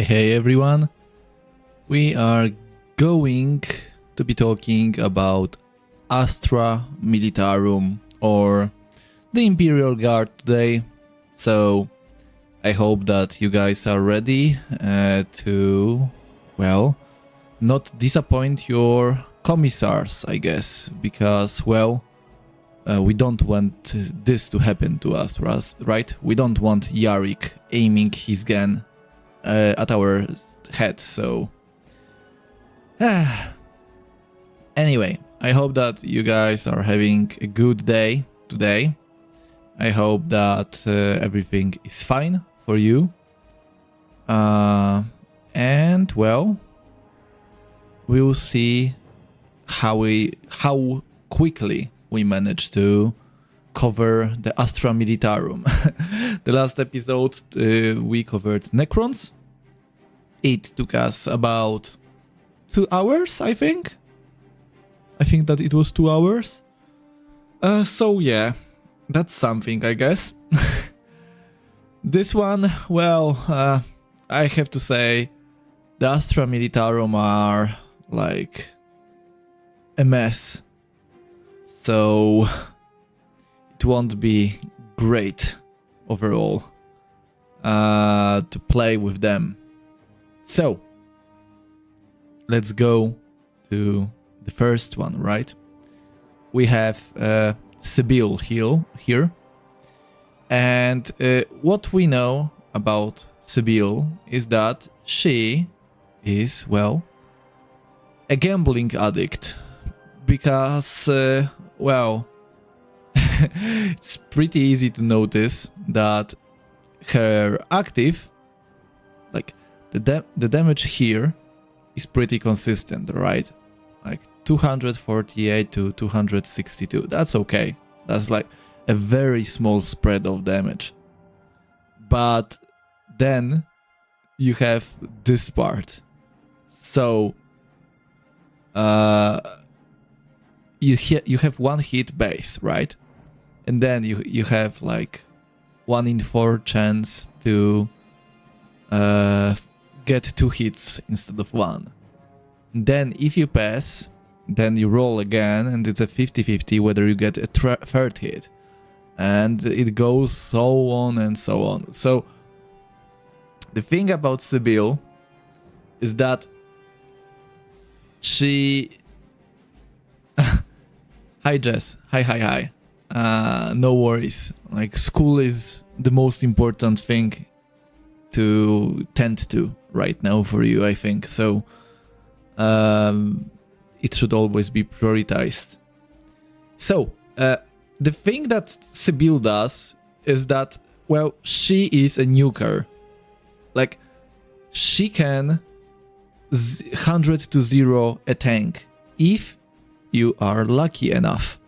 Hey everyone, we are going to be talking about Astra Militarum or the Imperial Guard today, so I hope that you guys are ready to, well, not disappoint your commissars, I guess, because, well, we don't want this to happen to us, right? We don't want Yarick aiming his gun at our head, so anyway, I hope that you guys are having a good day today. I hope that everything is fine for you, and well, we will see how quickly we manage to cover the Astra Militarum. The last episode we covered Necrons. It took us about 2 hours, I think. I think that it was 2 hours. So yeah, that's something, I guess. This one, well, I have to say, the Astra Militarum are like a mess. So it won't be great overall to play with them. So let's go to the first one, right? We have Sibyl here, and what we know about Sibyl is that she is, well, a gambling addict, because well, it's pretty easy to notice that her active, like the damage here, is pretty consistent, right? Like 248 to 262. That's okay. That's like a very small spread of damage. But then you have this part. So you have one hit base, right? And then you have like 1 in 4 chance to get 2 hits instead of 1. Then if you pass, then you roll again, and it's a 50-50 whether you get a third hit. And it goes so on and so on. So the thing about Sibyl is that she... Hi Jess, hi. No worries, like school is the most important thing to tend to right now for you, I think, so it should always be prioritized. So the thing that Sibyl does is that, well, she is a nuker. Like, she can 100 to 0 a tank if you are lucky enough.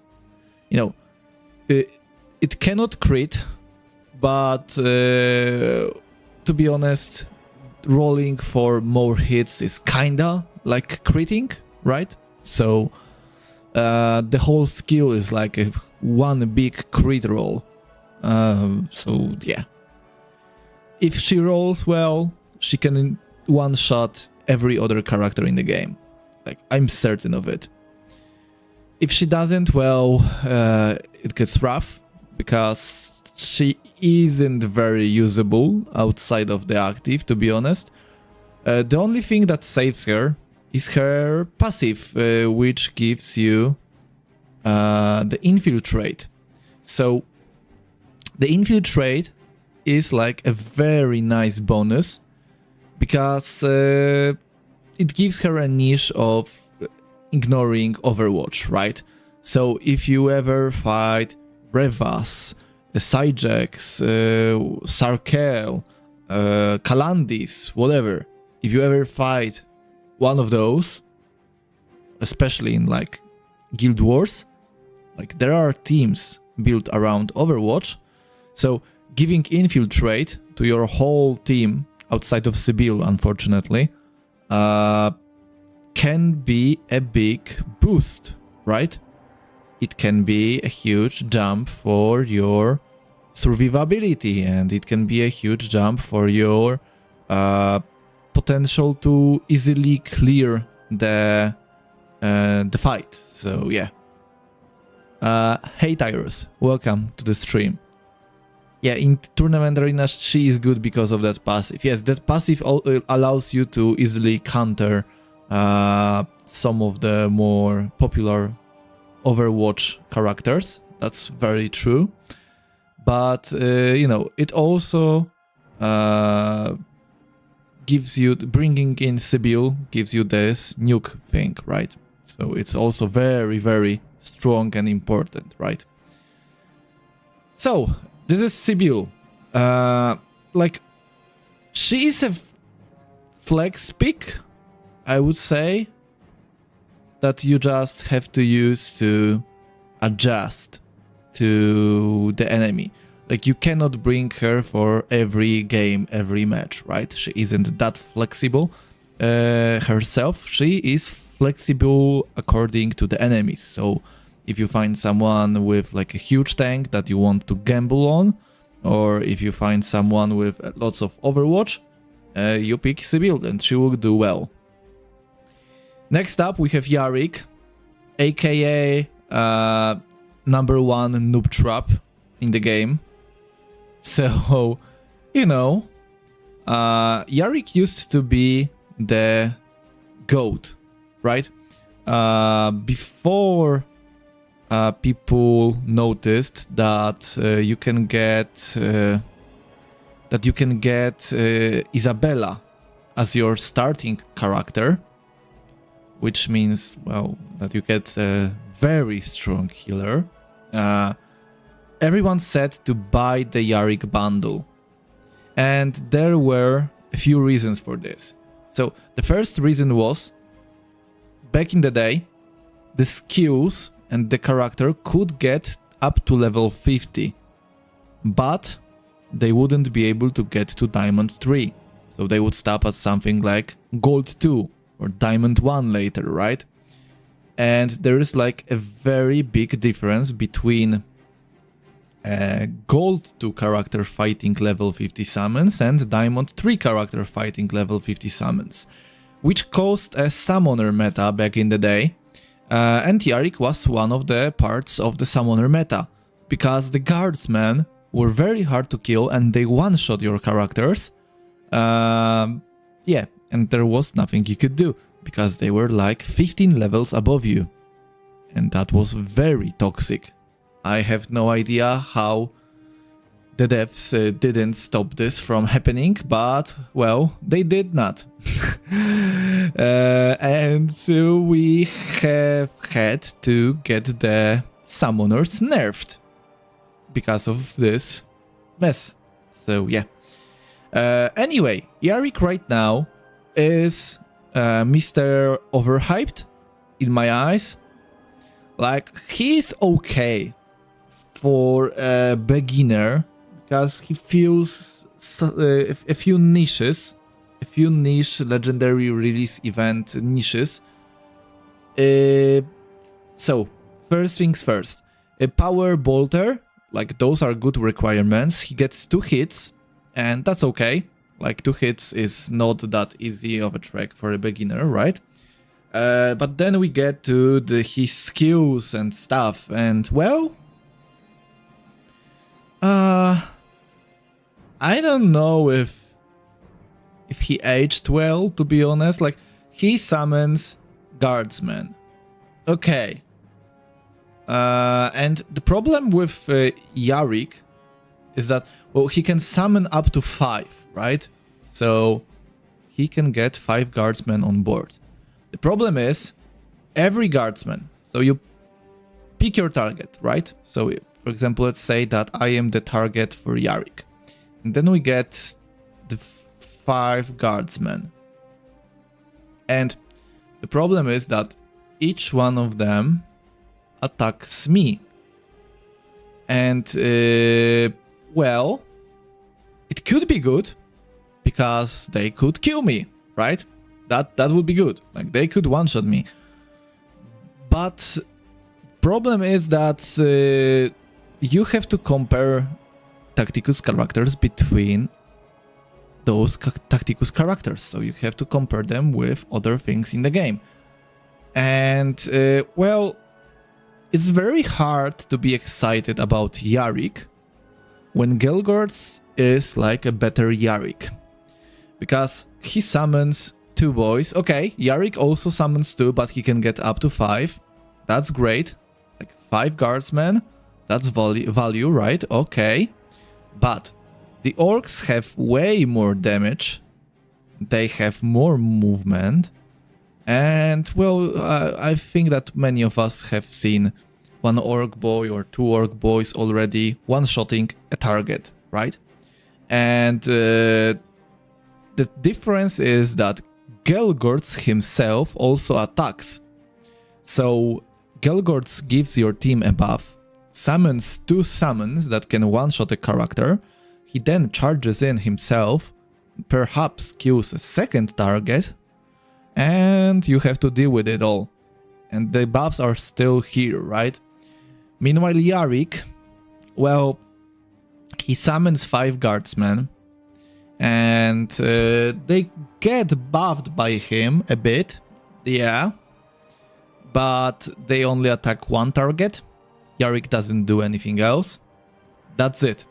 You know, it cannot crit, but to be honest, rolling for more hits is kinda like critting, right? So the whole skill is like one big crit roll. So yeah, if she rolls well, she can one-shot every other character in the game. Like, I'm certain of it. If she doesn't, well, it gets rough, because she isn't very usable outside of the active, to be honest. The only thing that saves her is her passive, which gives you the infiltrate. So the infiltrate is like a very nice bonus, because it gives her a niche of ignoring Overwatch, right? So if you ever fight Brevas, Syjax, Sarkel, Kalandis, whatever, if you ever fight one of those, especially in like Guild Wars, like there are teams built around Overwatch, so giving infiltrate to your whole team outside of Sibyl, unfortunately, can be a big boost, right? It can be a huge jump for your survivability, and it can be a huge jump for your potential to easily clear the fight. So yeah. Hey Tyrus, welcome to the stream. Yeah, in Tournament Arena she is good because of that passive. Yes, that passive allows you to easily counter some of the more popular Overwatch characters. That's very true. But, you know, it also gives you, bringing in Sibyl gives you this nuke thing, right? So it's also very, very strong and important, right? So, this is Sibyl. Like, she is a flex pick, I would say, that you just have to use to adjust to the enemy. Like, you cannot bring her for every game, every match, right? She isn't that flexible herself. She is flexible according to the enemies. So if you find someone with like a huge tank that you want to gamble on, or if you find someone with lots of Overwatch, you pick Sibyl and she will do well. Next up we have Yarick, aka #1 noob trap in the game. So, you know, Yarick used to be the GOAT, right? Before people noticed that you can get Isabella as your starting character, which means, well, that you get a very strong healer. Everyone said to buy the Yarick bundle, and there were a few reasons for this. So the first reason was, back in the day, the skills and the character could get up to level 50, but they wouldn't be able to get to Diamond 3. So they would stop at something like Gold 2 or Diamond 1 later, right? And there is like a very big difference between Gold 2 character fighting level 50 summons and Diamond 3 character fighting level 50 summons, which caused a summoner meta back in the day. And Yarick was one of the parts of the summoner meta, because the guardsmen were very hard to kill and they one-shot your characters. Yeah, and there was nothing you could do, because they were like 15 levels above you. And that was very toxic. I have no idea how the devs didn't stop this from happening, but, well, they did not. And so we have had to get the summoners nerfed because of this mess. So, yeah. Anyway, Yarick right now is Mr. Overhyped in my eyes. Like, he's okay for a beginner, because he feels a few niche legendary release event niches. So, first things first. A power bolter, like, those are good requirements. He gets 2 hits, and that's okay. Like, 2 hits is not that easy of a track for a beginner, right? But then we get to his skills and stuff, and, well, I don't know if he aged well, to be honest. Like, he summons guardsmen. Okay. And the problem with Yarick is that, well, he can summon up to 5, right? So he can get 5 guardsmen on board. The problem is, every guardsman, so you pick your target, right? So, for example, let's say that I am the target for Yarick. And then we get the 5 guardsmen. And the problem is that each one of them attacks me. And, well, it could be good, because they could kill me, right? That would be good. Like, they could one-shot me. But problem is that you have to compare Tacticus characters between those Tacticus characters, so you have to compare them with other things in the game. And, well, it's very hard to be excited about Yarick when Gelgorts is like a better Yarick. Because he summons 2 boys. Okay, Yarick also summons 2, but he can get up to 5. That's great. Like 5 guardsmen. That's value, right? Okay. But the orcs have way more damage. They have more movement. And, well, I think that many of us have seen 1 orc boy or 2 orc boys already one-shotting a target, right? And the difference is that Gelgorts himself also attacks. So Gelgorts gives your team a buff, summons 2 summons that can one-shot a character. He then charges in himself, perhaps kills a second target, and you have to deal with it all. And the buffs are still here, right? Meanwhile, Yarick, well, he summons 5 guardsmen, and they get buffed by him a bit, yeah, but they only attack 1 target. Yarick doesn't do anything else. That's it.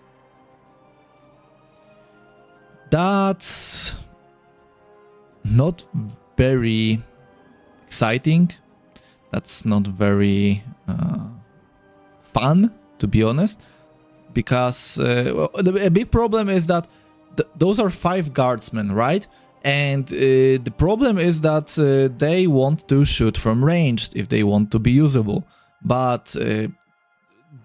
That's not very exciting. That's not very fun, to be honest, because a big problem is that those are 5 guardsmen, right? And the problem is that they want to shoot from range if they want to be usable. But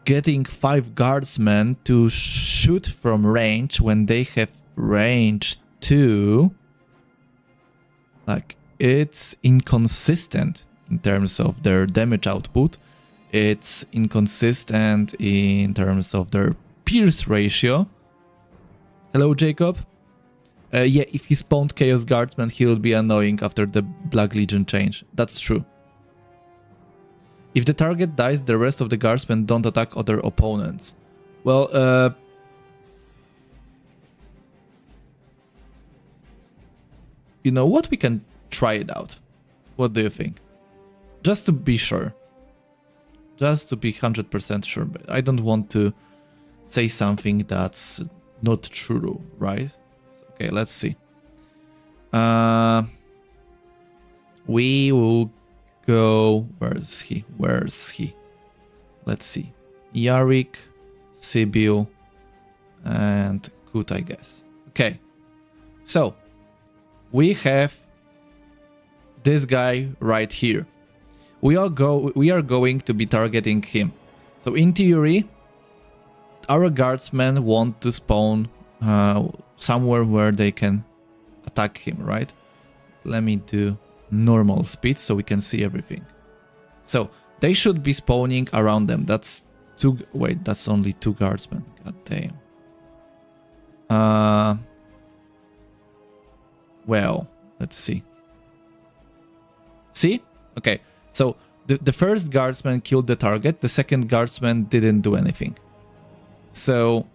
getting 5 guardsmen to shoot from range when they have range 2, like, it's inconsistent in terms of their damage output. It's inconsistent in terms of their pierce ratio. Hello, Jacob. Yeah, if he spawned Chaos Guardsman, he will be annoying after the Black Legion change. That's true. If the target dies, the rest of the Guardsmen don't attack other opponents. Well, you know what? We can try it out. What do you think? Just to be sure. Just to be 100% sure. But I don't want to say something that's not true, right? Okay, let's see. We will go... Where is he? Where is he? Let's see. Yarick, Sibyl, and Kut, I guess. Okay. So, we have this guy right here. We are going to be targeting him. So, in theory, our guardsmen want to spawn somewhere where they can attack him, right? Let me do normal speed so we can see everything. So they should be spawning around them. That's 2. Wait, that's only 2 guardsmen. God damn. Well, let's see. See? Okay. So the first guardsman killed the target. The second guardsman didn't do anything. So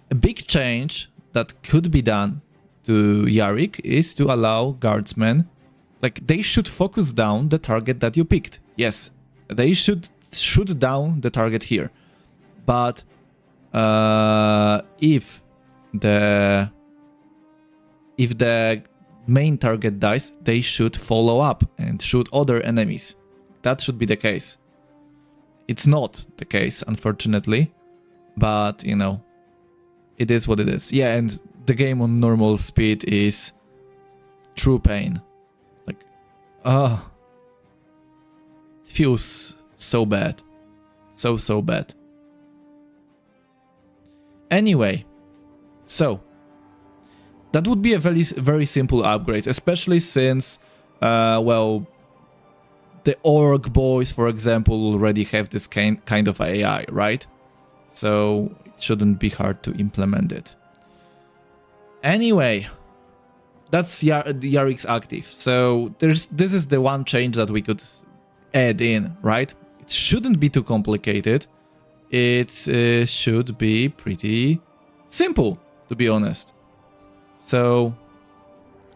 a big change that could be done to Yarick is to allow guardsmen, like, they should focus down the target that you picked. Yes, they should shoot down the target here. But if the main target dies, they should follow up and shoot other enemies. That should be the case. It's not the case, unfortunately. But, you know, it is what it is. Yeah, and the game on normal speed is true pain. Like, it feels so bad. So bad. Anyway, so that would be a very simple upgrade, especially since, well, the orc boys, for example, already have this kind of AI, right? So it shouldn't be hard to implement it. Anyway, that's Yarick's active. So this is the one change that we could add in, right? It shouldn't be too complicated. It should be pretty simple, to be honest. So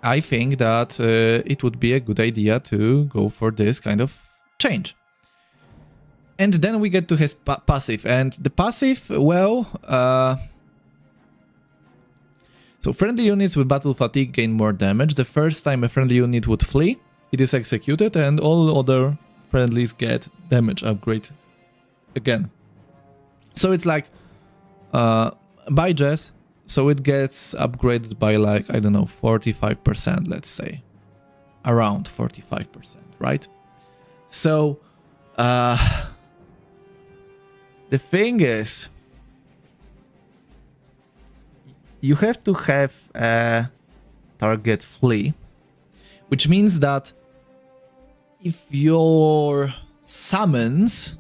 I think that it would be a good idea to go for this kind of change. And then we get to his passive, and the passive, well, so friendly units with battle fatigue gain more damage. The first time a friendly unit would flee, it is executed, and all other friendlies get damage upgrade again. So it's like by Jess, so it gets upgraded by like, I don't know, 45%, let's say. Around 45%, right? So the thing is, you have to have a target flee, which means that if your summons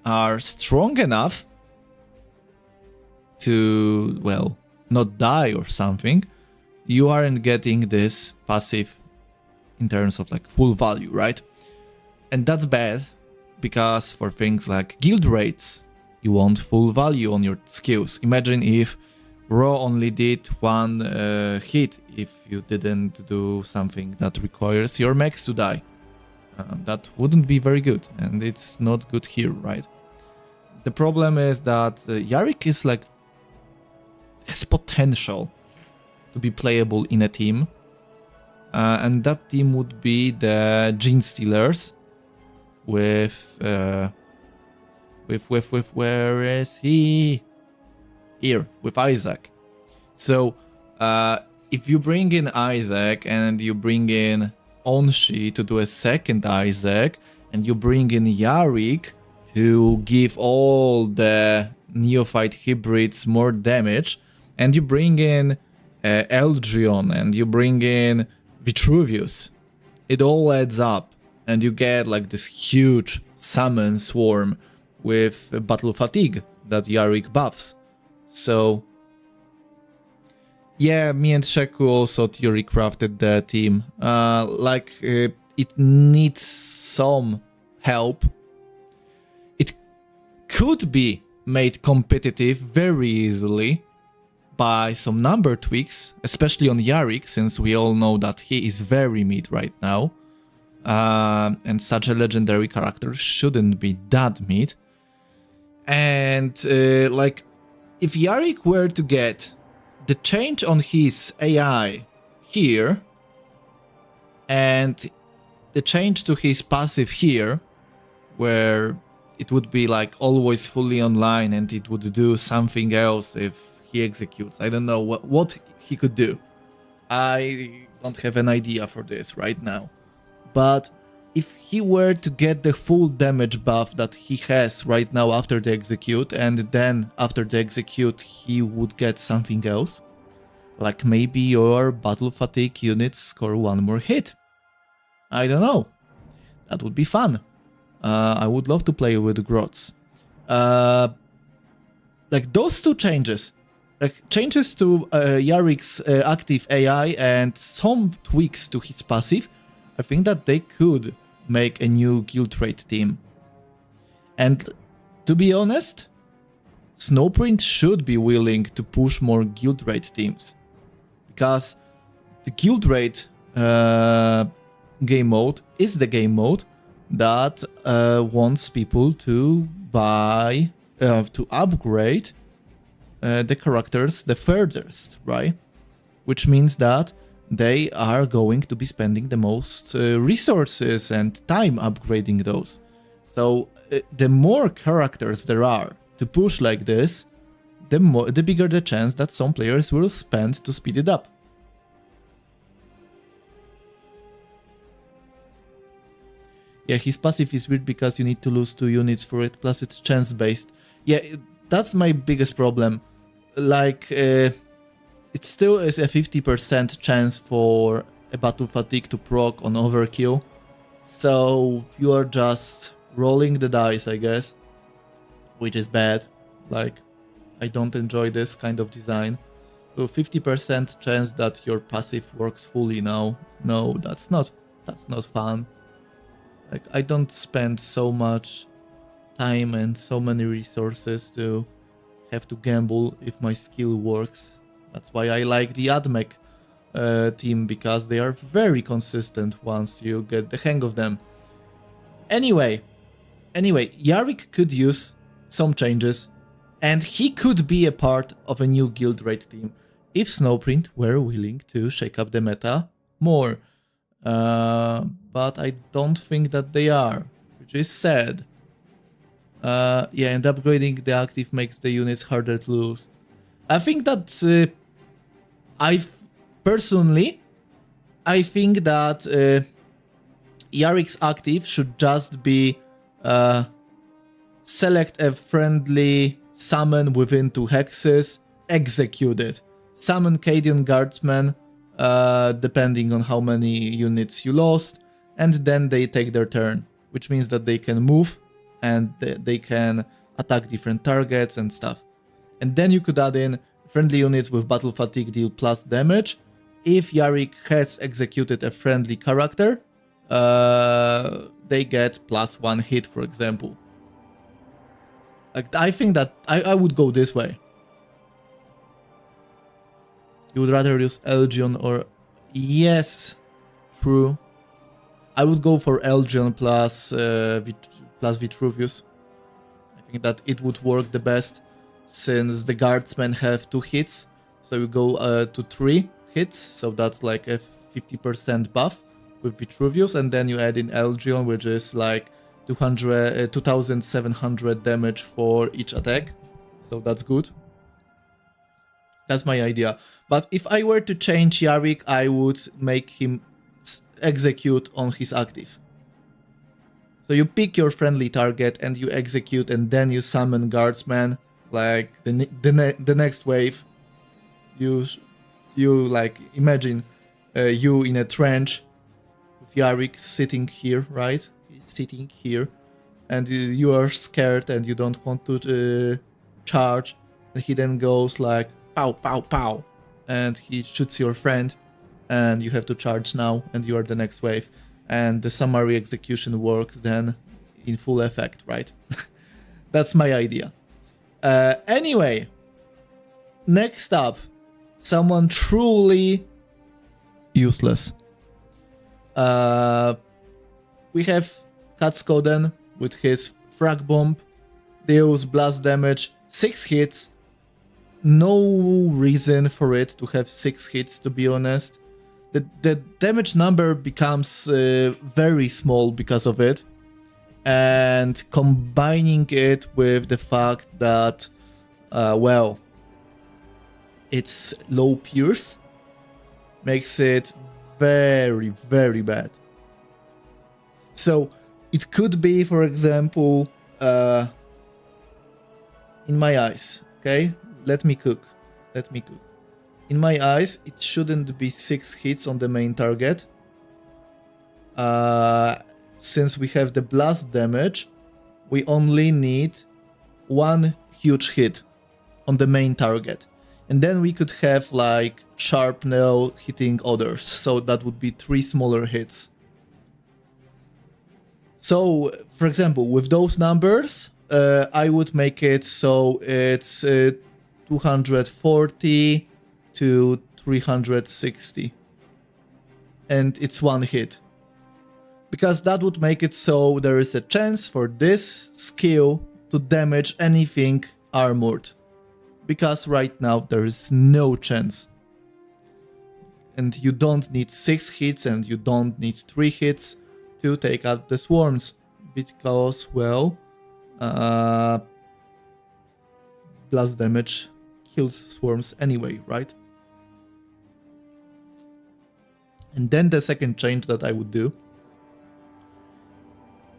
are strong enough to, well, not die or something, you aren't getting this passive in terms of like full value, right? And that's bad, because for things like guild rates, you want full value on your skills. Imagine if Raw only did one hit if you didn't do something that requires your mechs to die. That wouldn't be very good, and it's not good here, right? The problem is that Yarick is like, has potential to be playable in a team, and that team would be the Gene Stealers with where is he? Here, with Isaac. So if you bring in Isaac and you bring in Onshi to do a second Isaac, and you bring in Yarick to give all the neophyte hybrids more damage, and you bring in Eldrion and you bring in Vitruvius, it all adds up, and you get like this huge summon swarm with battle fatigue that Yarick buffs. So yeah, me and Sheku also theory crafted the team. It needs some help. It could be made competitive very easily by some number tweaks, especially on Yarick, since we all know that he is very mid right now. And such a legendary character shouldn't be that mid. And if Yarick were to get the change on his AI here, and the change to his passive here, where it would be like always fully online and it would do something else if he executes. I don't know what he could do. I don't have an idea for this right now. But if he were to get the full damage buff that he has right now after the execute, and then after the execute he would get something else, like maybe your battle fatigue units score one more hit. I don't know. That would be fun. I would love to play with Grots. Like those two changes, like changes to Yarick's active AI and some tweaks to his passive, I think that they could make a new guild rate team. And to be honest, Snowprint should be willing to push more guild rate teams, because the guild rate game mode is the game mode that wants people to buy, to upgrade the characters the furthest, right? Which means that they are going to be spending the most resources and time upgrading those. So the more characters there are to push like this, the bigger the chance that some players will spend to speed it up. Yeah, his passive is weird because you need to lose 2 units for it, plus it's chance based. Yeah, that's my biggest problem. Like, it still is a 50% chance for a battle fatigue to proc on overkill. So you are just rolling the dice, I guess, which is bad. Like, I don't enjoy this kind of design. So 50% chance that your passive works fully now. No, that's not fun. Like, I don't spend so much time and so many resources to have to gamble if my skill works. That's why I like the AdMech team, because they are very consistent once you get the hang of them. Anyway, Yarick could use some changes, and he could be a part of a new guild raid team if Snowprint were willing to shake up the meta more. But I don't think that they are, which is sad. Yeah, and upgrading the active makes the units harder to lose. I think that personally, I think that Yarick's active should just be select a friendly summon within 2 hexes, execute it. Summon Cadian Guardsmen, depending on how many units you lost, and then they take their turn, which means that they can move and they can attack different targets and stuff. And then you could add in friendly units with battle fatigue deal plus damage. If Yarick has executed a friendly character, they get +1 hit, for example. Like, I think that I would go this way. You would rather use Elgion or... Yes, true. I would go for Elgion plus Vitruvius. I think that it would work the best, since the guardsmen have 2 hits. So you go to 3 hits, so that's like a 50% buff with Vitruvius, and then you add in Elgion, which is like 2700 damage for each attack. So that's good. That's my idea. But if I were to change Yarick, I would make him execute on his active. So you pick your friendly target and you execute, and then you summon guardsmen. Like the next wave, you like imagine you in a trench with Yarick sitting here, right? He's sitting here, and you are scared and you don't want to charge. And he then goes like pow pow pow, and he shoots your friend, and you have to charge now, and you are the next wave, and the summary execution works then in full effect, right? That's my idea. Anyway, next up, someone truly useless. We have Katskoden with his frag bomb, deals blast damage, 6 hits. No reason for it to have 6 hits, to be honest. The damage number becomes very small because of it. And combining it with the fact that, well, it's low pierce, makes it very, very bad. So it could be, for example, in my eyes, okay? Let me cook. In my eyes, it shouldn't be 6 hits on the main target. Since we have the blast damage, we only need 1 huge hit on the main target. And then we could have like Sharpnel hitting others. So that would be 3 smaller hits. So, for example, with those numbers, I would make it so it's 240 to 360. And it's 1 hit. Because that would make it so there is a chance for this skill to damage anything armored. Because right now there is no chance. And you don't need 6 hits and you don't need 3 hits to take out the swarms. Because, well, blast damage kills swarms anyway, right? And then the second change that I would do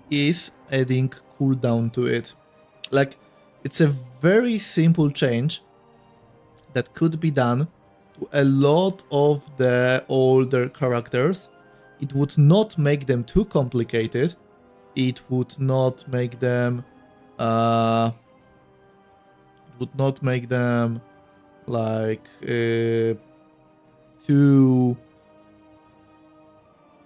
is adding cooldown to it. Like, it's a very simple change that could be done to a lot of the older characters. It would not make them too complicated. It would not make them like too,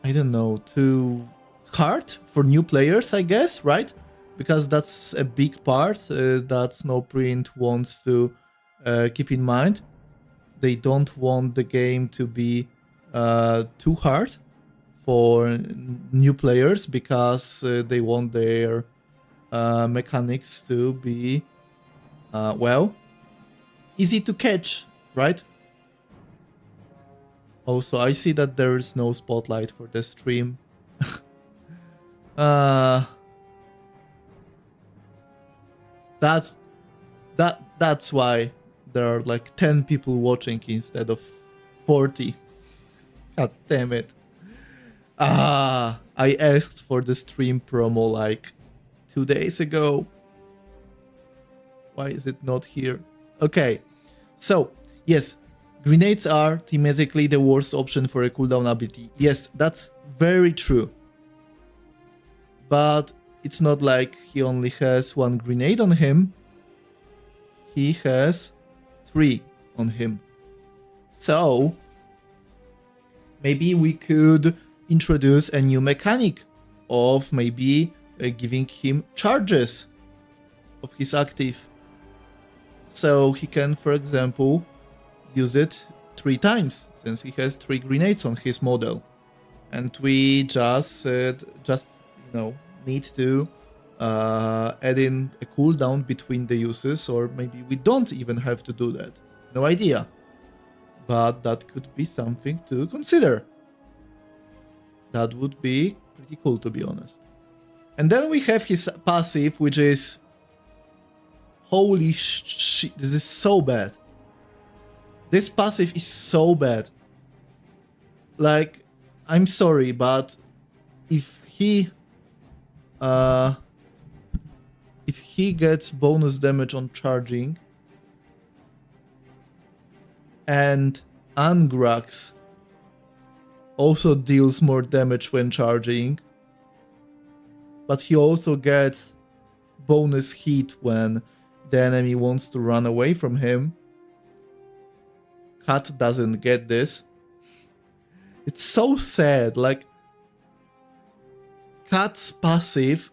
I don't know, too hard for new players, I guess, right? Because that's a big part that Snowprint wants to keep in mind. they don't want the game to be too hard for new players, because they want their mechanics to be, well, easy to catch, right? Also, I see that there is no spotlight for the stream. That's why there are like 10 people watching instead of 40. God damn it. I asked for the stream promo like 2 days ago. Why is it not here? Okay, so yes, grenades are thematically the worst option for a cooldown ability. Yes, that's very true. But it's not like he only has 1 grenade on him. He has 3 on him. So maybe we could introduce a new mechanic of maybe giving him charges of his active. So he can, for example, use it 3 times, since he has 3 grenades on his model. And we just need to add in a cooldown between the uses, or maybe we don't even have to do that. No idea. But that could be something to consider. That would be pretty cool, to be honest. And then we have his passive, which is... Holy shit, this is so bad. This passive is so bad. Like, I'm sorry, but if he gets bonus damage on charging, and Angrax also deals more damage when charging, but he also gets bonus hit when the enemy wants to run away from him. Cat doesn't get this. It's so sad. Like, Cat's passive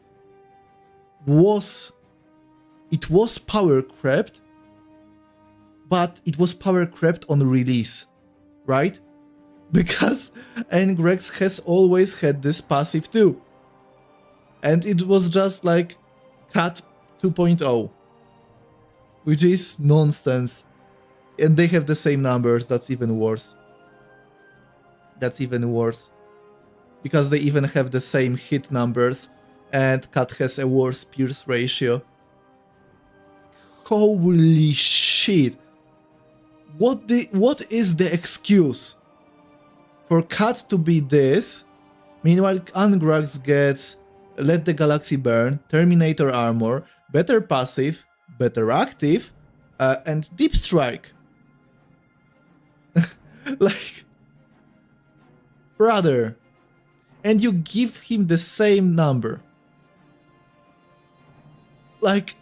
was power crept, but it was power crept on release, right? Because Angrax has always had this passive too. And it was just like Cat 2.0, which is nonsense. And they have the same numbers. That's even worse. That's even worse. Because they even have the same hit numbers, and Cat has a worse pierce ratio. Holy shit. What is the excuse for Cat to be this? Meanwhile, Angrax gets Let the Galaxy Burn, Terminator Armor, better passive, better active, and Deep Strike. Like, brother. And you give him the same number. Like,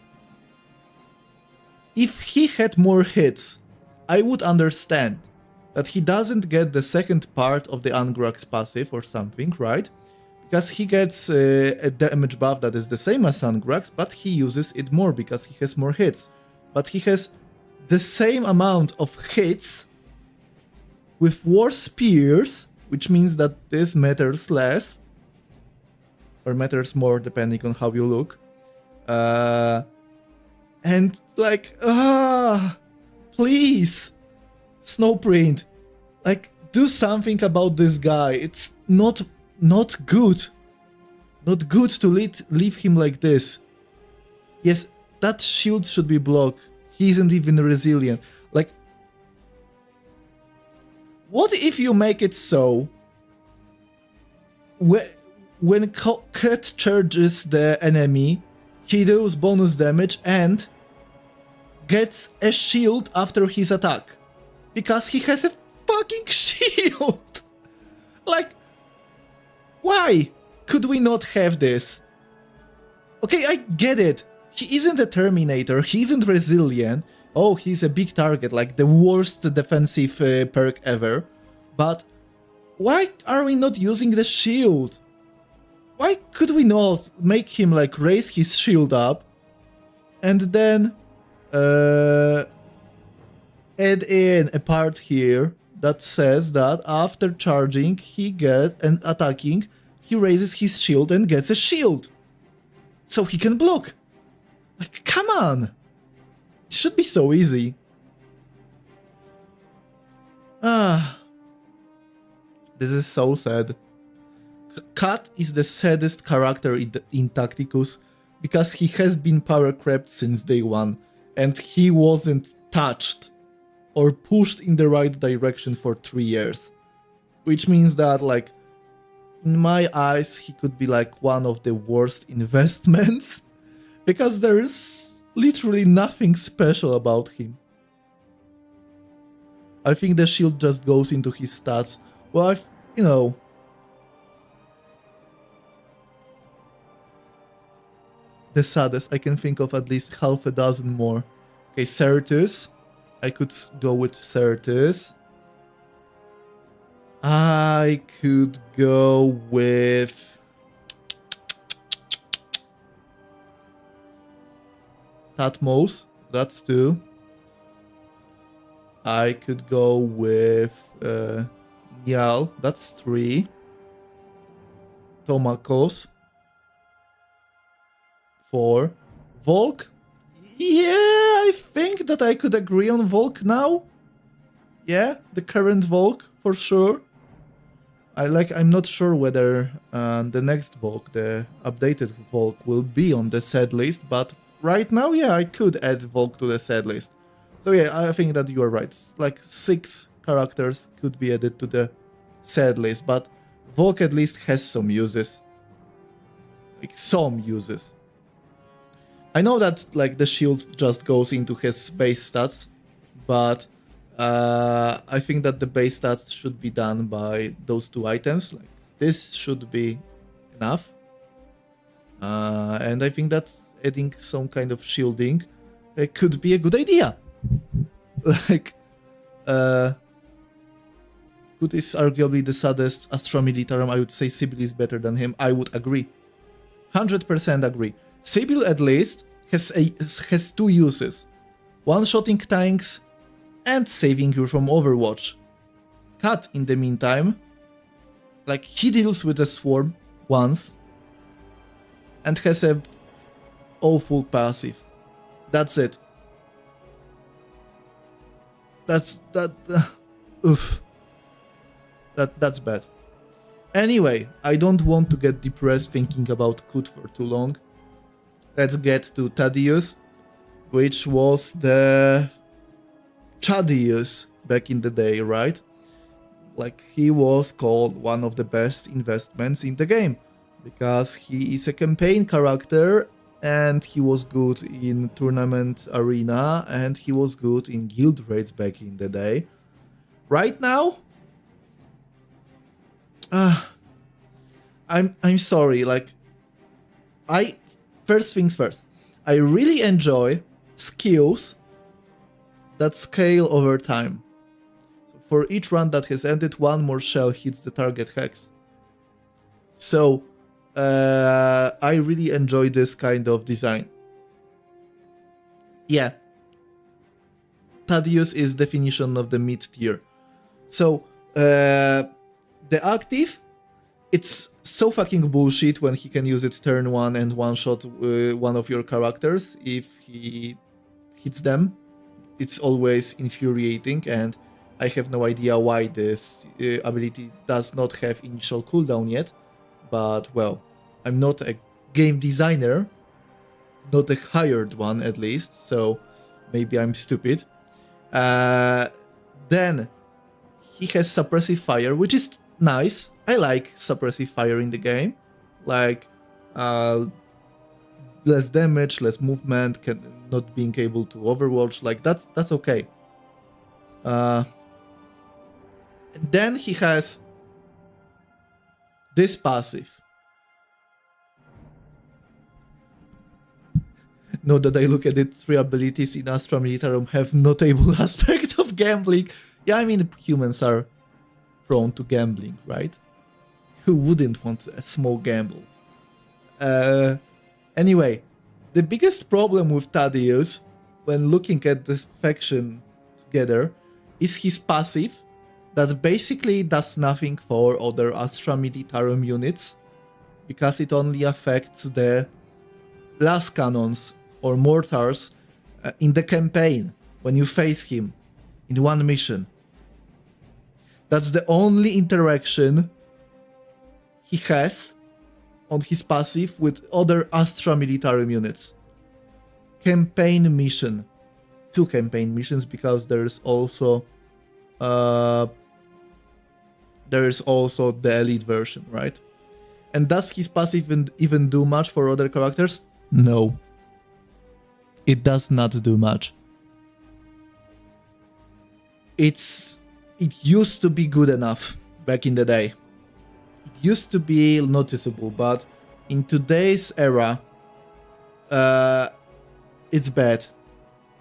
if he had more hits, I would understand that he doesn't get the second part of the Angrax passive or something, right? Because he gets a damage buff that is the same as Angrax, but he uses it more because he has more hits. But he has the same amount of hits with worse spears, which means that this matters less, or matters more depending on how you look. And like, please, Snowprint, like, do something about this guy. It's not good. Not good to leave him like this. Yes, that shield should be blocked. He isn't even resilient. Like, what if you make it so when Cat charges the enemy, he deals bonus damage and gets a shield after his attack? Because he has a fucking shield! Like, why could we not have this? Okay, I get it. He isn't a Terminator, he isn't resilient. Oh, he's a big target, like the worst defensive perk ever. But why are we not using the shield? Why could we not make him like raise his shield up and then add in a part here that says that after charging and attacking, he raises his shield and gets a shield. So he can block. Like, come on! It should be so easy. Ah. This is so sad. Cat is the saddest character in Tacticus because he has been power crept since day one and he wasn't touched or pushed in the right direction for 3 years. Which means that, like, in my eyes, he could be like one of the worst investments because there is literally nothing special about him. I think the shield just goes into his stats. Well, you know, the saddest, I can think of at least half a dozen more. Okay, Certus. I could go with Certus. I could go with Tatmos. That's 2. I could go with Nial. That's 3. Tomakos. 4. Volk. Yeah, I think that I could agree on Volk now. Yeah, the current Volk for sure. I'm not sure whether the next Volk, the updated Volk, will be on the sad list, but right now, yeah, I could add Volk to the sad list. So yeah, I think that you are right. Like 6 characters could be added to the sad list, but Volk at least has some uses. Like some uses. I know that like the shield just goes into his base stats, but I think that the base stats should be done by those 2 items. Like this should be enough, and I think that adding some kind of shielding could be a good idea. Like, Good is arguably the saddest Astra Militarum. I would say Sibyl is better than him. I would agree, 100% agree. Sibyl at least has 2 uses: one-shotting tanks and saving you from Overwatch. Cat, in the meantime, like he deals with a swarm once and has a awful passive. That's it. Oof. That's bad. Anyway, I don't want to get depressed thinking about Kut for too long. Let's get to Thaddeus, which was the Chadius back in the day, right? Like, he was called one of the best investments in the game because he is a campaign character and he was good in tournament arena and he was good in guild raids back in the day. Right now, I'm sorry, like, first things first, I really enjoy skills that scale over time. So for each run that has ended, 1 more shell hits the target hex. So I really enjoy this kind of design. Yeah. Thaddeus is definition of the mid tier. So the active, it's so fucking bullshit when he can use it turn 1 and one-shot one of your characters if he hits them. It's always infuriating, and I have no idea why this ability does not have initial cooldown yet. But, well, I'm not a game designer, not a hired one at least, so maybe I'm stupid. Then he has suppressive fire, which is nice. I like suppressive fire in the game. Like, less damage, less movement, not being able to overwatch, like that's okay. Then he has this passive. Now that I look at it, 3 abilities in Astra Militarum have notable aspect of gambling. Yeah, I mean, humans are prone to gambling, right? Who wouldn't want a small gamble? Anyway, the biggest problem with Thaddeus, when looking at this faction together is his passive that basically does nothing for other Astra Militarum units because it only affects the blast cannons or mortars in the campaign when you face him in one mission. That's the only interaction he has on his passive with other Astra Militarum units. Campaign mission. 2 campaign missions because there's also the elite version, right? And does his passive even do much for other characters? No. It does not do much. It used to be good enough back in the day. It used to be noticeable, but in today's era, it's bad.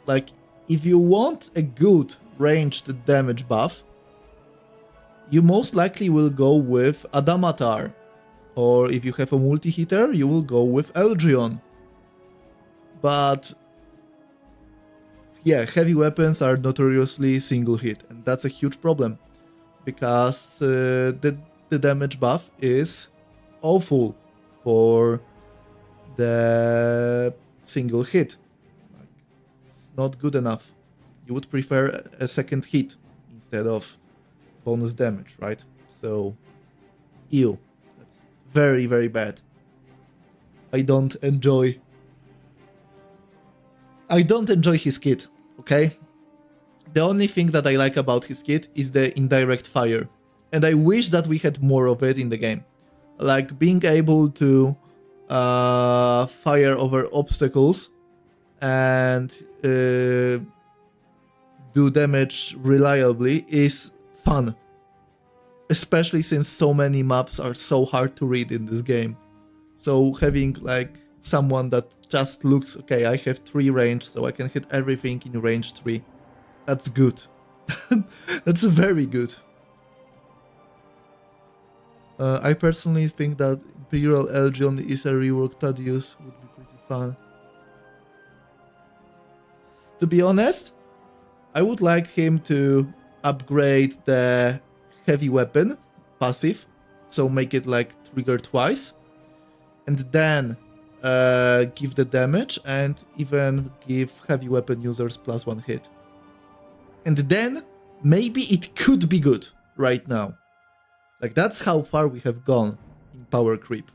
Like, if you want a good ranged damage buff, you most likely will go with Adamatar. Or if you have a multi-hitter, you will go with Eldrion. But yeah, heavy weapons are notoriously single hit, and that's a huge problem because the damage buff is awful for the single hit. It's not good enough. You would prefer a second hit instead of bonus damage, right? So, ew. That's very, very bad. I don't enjoy his kit, okay? The only thing that I like about his kit is the indirect fire. And I wish that we had more of it in the game. Like being able to fire over obstacles and do damage reliably is fun. Especially since so many maps are so hard to read in this game. So having like someone that just looks, okay, I have 3 range, so I can hit everything in range 3. That's good. That's very good. I personally think that Imperial Elgion is a rework Thaddeus would be pretty fun. To be honest, I would like him to upgrade the heavy weapon passive, so make it like trigger twice, and then give the damage and even give heavy weapon users +1 hit. And then maybe it could be good right now. Like that's how far we have gone in power creep.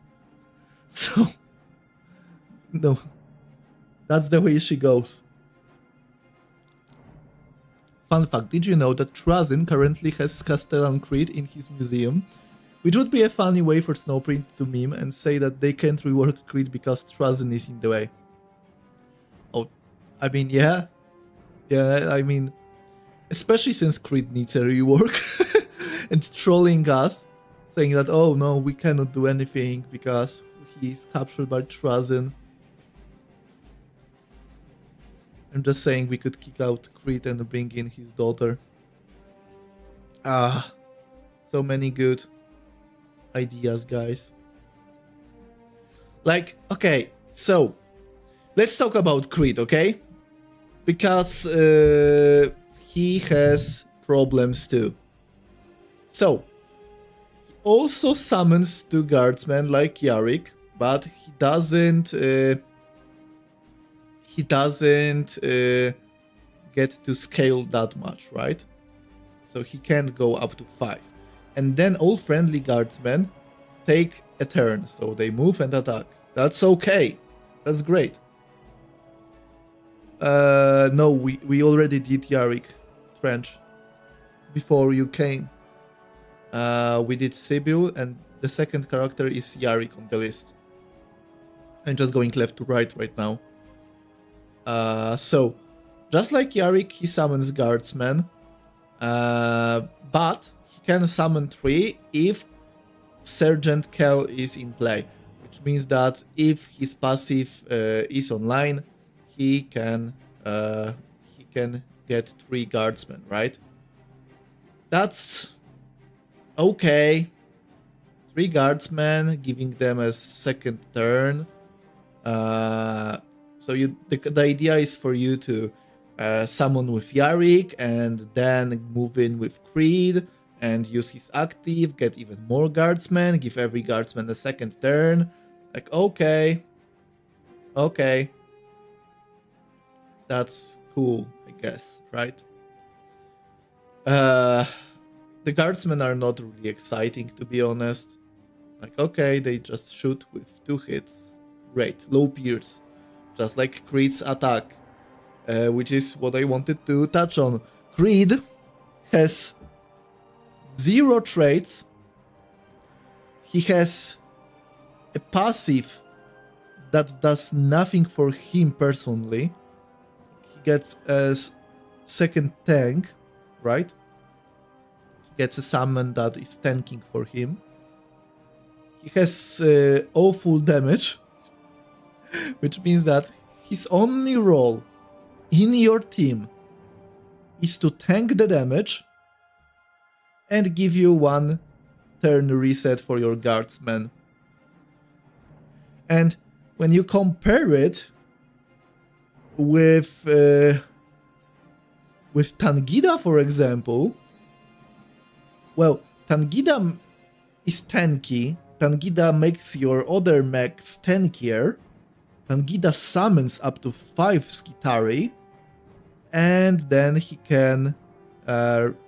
So no, that's the way she goes. Fun fact, did you know that Trazyn currently has Castellan Creed in his museum? Which would be a funny way for Snowprint to meme and say that they can't rework Creed because Trazyn is in the way. Oh, I mean, yeah. Yeah, I mean, especially since Creed needs a rework. And trolling us, saying that, oh no, we cannot do anything because he's captured by Trazyn. I'm just saying we could kick out Creed and bring in his daughter. Ah, so many good ideas, guys. Like, okay, so let's talk about Creed, okay? Because he has problems too. So, he also summons 2 guardsmen like Yarick, but he doesn't get to scale that much, right? So he can't go up to 5. And then all friendly guardsmen take a turn, so they move and attack. That's okay. That's great. No, we already did Yarick Trench before you came. We did Sibyl, and the second character is Yarick on the list. I'm just going left to right now. So, just like Yarick, he summons guardsmen, but he can summon 3 if Sergeant Kell is in play, which means that if his passive is online, he can get 3 guardsmen, right? That's okay. 3 guardsmen, giving them a second turn. So the idea is for you to summon with Yarick and then move in with Creed and use his active, get even more guardsmen, give every guardsman a second turn. Like, okay. Okay. That's cool, I guess, right? The guardsmen are not really exciting, to be honest. Like, okay, they just shoot with 2 hits. Great, low pierce. Just like Creed's attack. Which is what I wanted to touch on. Creed has 0 traits. He has a passive that does nothing for him personally. He gets a second tank, right? He gets a summon that is tanking for him. He has awful damage, which means that his only role in your team is to tank the damage and give you 1 turn reset for your guardsmen. And when you compare it with Tangida, for example, well, Tangida is tanky. Tangida makes your other mechs tankier. Tangida summons up to 5 Skitari, and then he can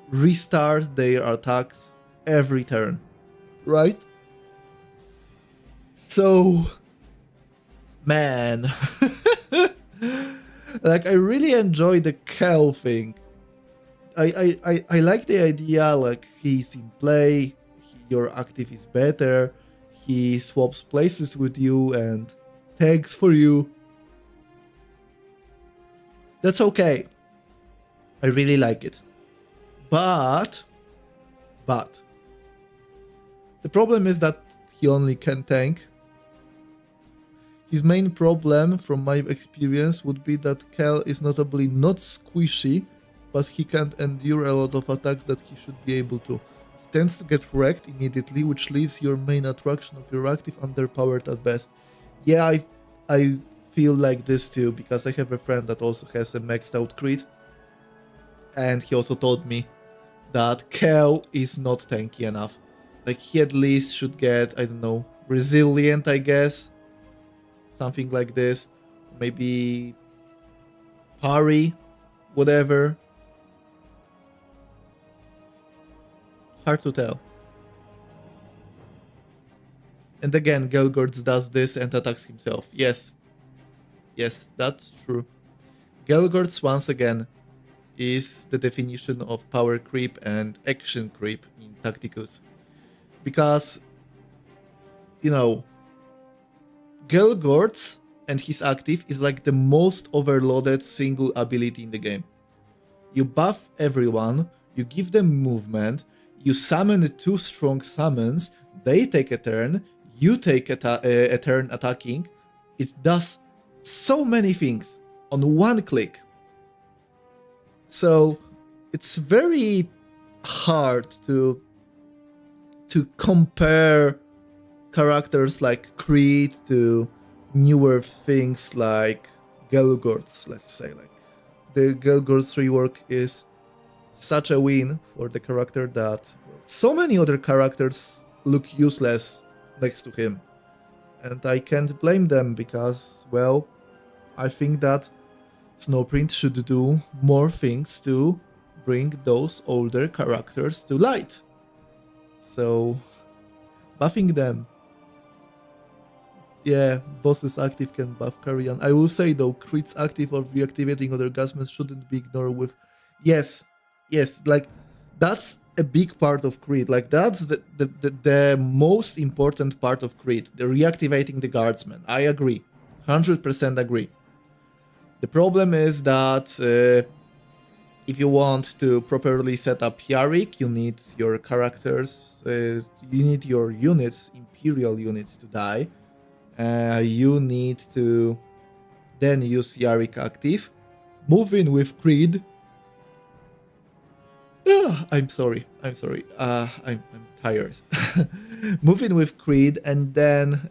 restart their attacks every turn, right? So, man, like, I really enjoy the Kel thing. I like the idea, like, he's in play, your active is better, he swaps places with you and tags for you. That's okay. I really like it. But the problem is that he only can tank. His main problem, from my experience, would be that Kel is notably not squishy, but he can't endure a lot of attacks that he should be able to. He tends to get wrecked immediately, which leaves your main attraction of your active underpowered at best. Yeah, I feel like this too, because I have a friend that also has a maxed out Creed, and he also told me that Kel is not tanky enough. Like, he at least should get, I don't know, resilient, I guess. Something like this. Maybe parry, whatever. Hard to tell. And again, Gelgords does this and attacks himself. Yes. Yes, that's true. Gelgords, once again, is the definition of power creep and action creep in Tacticus. Because, you know, Gelgords and his active is like the most overloaded single ability in the game. You buff everyone, you give them movement, you summon 2 strong summons, they take a turn, you take a turn attacking. It does so many things on 1 click. So it's very hard to compare characters like Creed to newer things like Gelgords, let's say. Like, the Gelgords rework is such a win for the character that so many other characters look useless next to him. And I can't blame them because, well, I think that Snowprint should do more things to bring those older characters to light. So, buffing them. Yeah, bosses active can buff Carrion. I will say though, Creed's active of reactivating other guardsmen shouldn't be ignored with... Yes, like, that's a big part of Creed. Like, that's the most important part of Creed, the reactivating the guardsmen. I agree. 100% agree. The problem is that if you want to properly set up Yarick, you need your characters, you need your units, Imperial units, to die. You need to then use Yarick active, move in with Creed. I'm sorry. I'm tired. Move in with Creed and then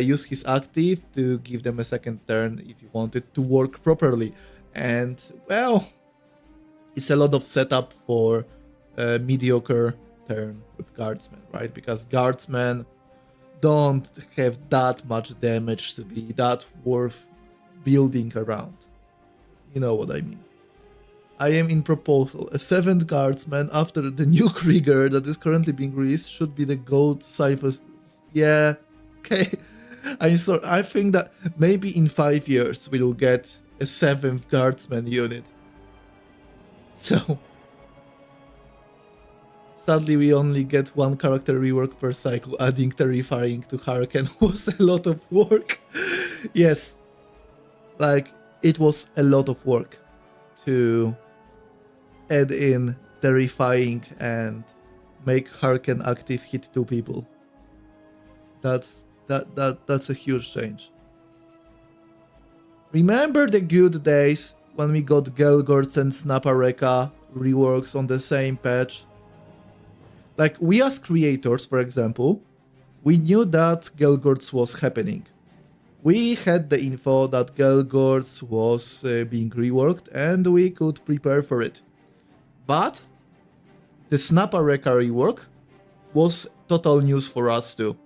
use his active to give them a second turn if you want it to work properly. And, well, it's a lot of setup for a mediocre turn with guardsmen, right? Because guardsmen don't have that much damage to be that worth building around. You know what I mean. I am in proposal. A 7th guardsman after the new Krieger that is currently being released should be the gold Cyphers. Yeah, okay. I'm sorry. I think that maybe in 5 years we will get a 7th guardsman unit. So sadly we only get 1 character rework per cycle. Adding Terrifying to Harken was a lot of work. Yes, like it was a lot of work to add in Terrifying and make Harken active hit 2 people. That's a huge change. Remember the good days when we got Gelgorts and Snapareka reworks on the same patch? Like, we as creators, for example, we knew that Gelgorts was happening. We had the info that Gelgorts was being reworked and we could prepare for it. But the Snapareka rework was total news for us too.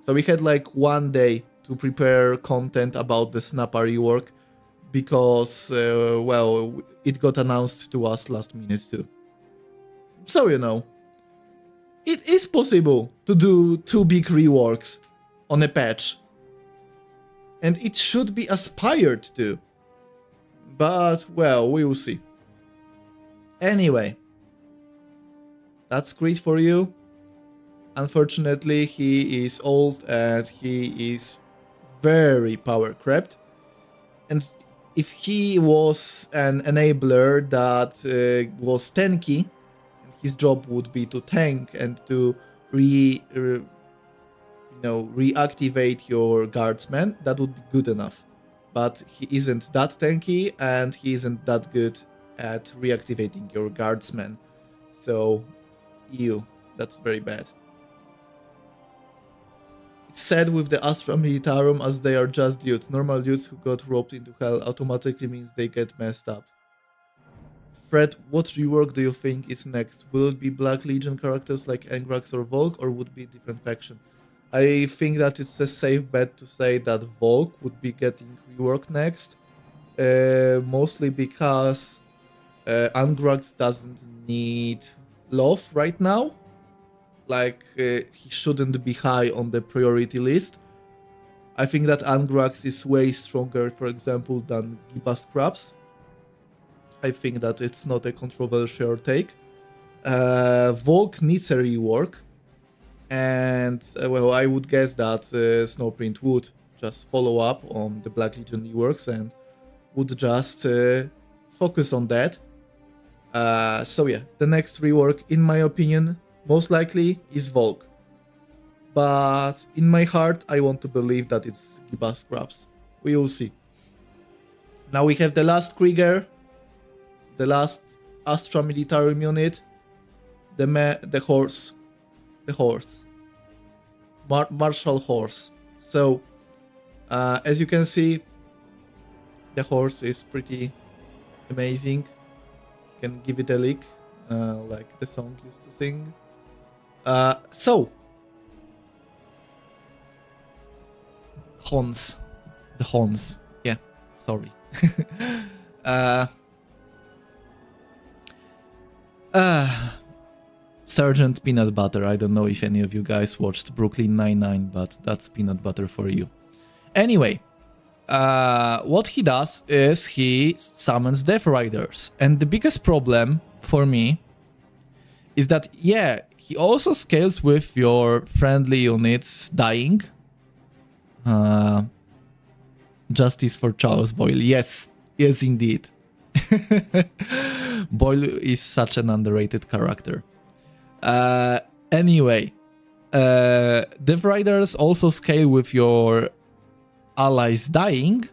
So we had like 1 day to prepare content about the Snappa rework because, well, it got announced to us last minute too. So, you know, it is possible to do 2 big reworks on a patch. And it should be aspired to. But, well, we will see. Anyway, that's great for you. Unfortunately, he is old and he is very power crept. And if he was an enabler that was tanky, his job would be to tank and to reactivate your guardsmen, that would be good enough. But he isn't that tanky and he isn't that good at reactivating your guardsmen. So, that's very bad. It's sad with the Astra Militarum as they are just dudes. Normal dudes who got roped into hell automatically means they get messed up. Fred, what rework do you think is next? Will it be Black Legion characters like Angrax or Volk, or would it be a different faction? I think that it's a safe bet to say that Volk would be getting reworked next. Mostly because Angrax doesn't need love right now. Like, he shouldn't be high on the priority list. I think that Angrax is way stronger, for example, than Gibas Krabs. I think that it's not a controversial take. Volk needs a rework. And, well, I would guess that Snowprint would just follow up on the Black Legion reworks and would just focus on that. So yeah, the next rework, in my opinion, most likely is Volk. But in my heart, I want to believe that it's Gibas Krabs. We will see. Now we have the last Krieger, the last Astra Militarum unit, the horse. The horse. Martial horse. So, as you can see, the horse is pretty amazing. You can give it a lick, like the song used to sing. Hons. The Hons. Yeah, sorry. Sergeant Peanut Butter. I don't know if any of you guys watched Brooklyn Nine-Nine, but that's peanut butter for you. Anyway, what he does is he summons Death Riders. And the biggest problem for me is that, yeah, he also scales with your friendly units dying. Justice for Charles Boyle. Yes, yes indeed. Boyle is such an underrated character. Anyway, Death Riders also scale with your allies dying,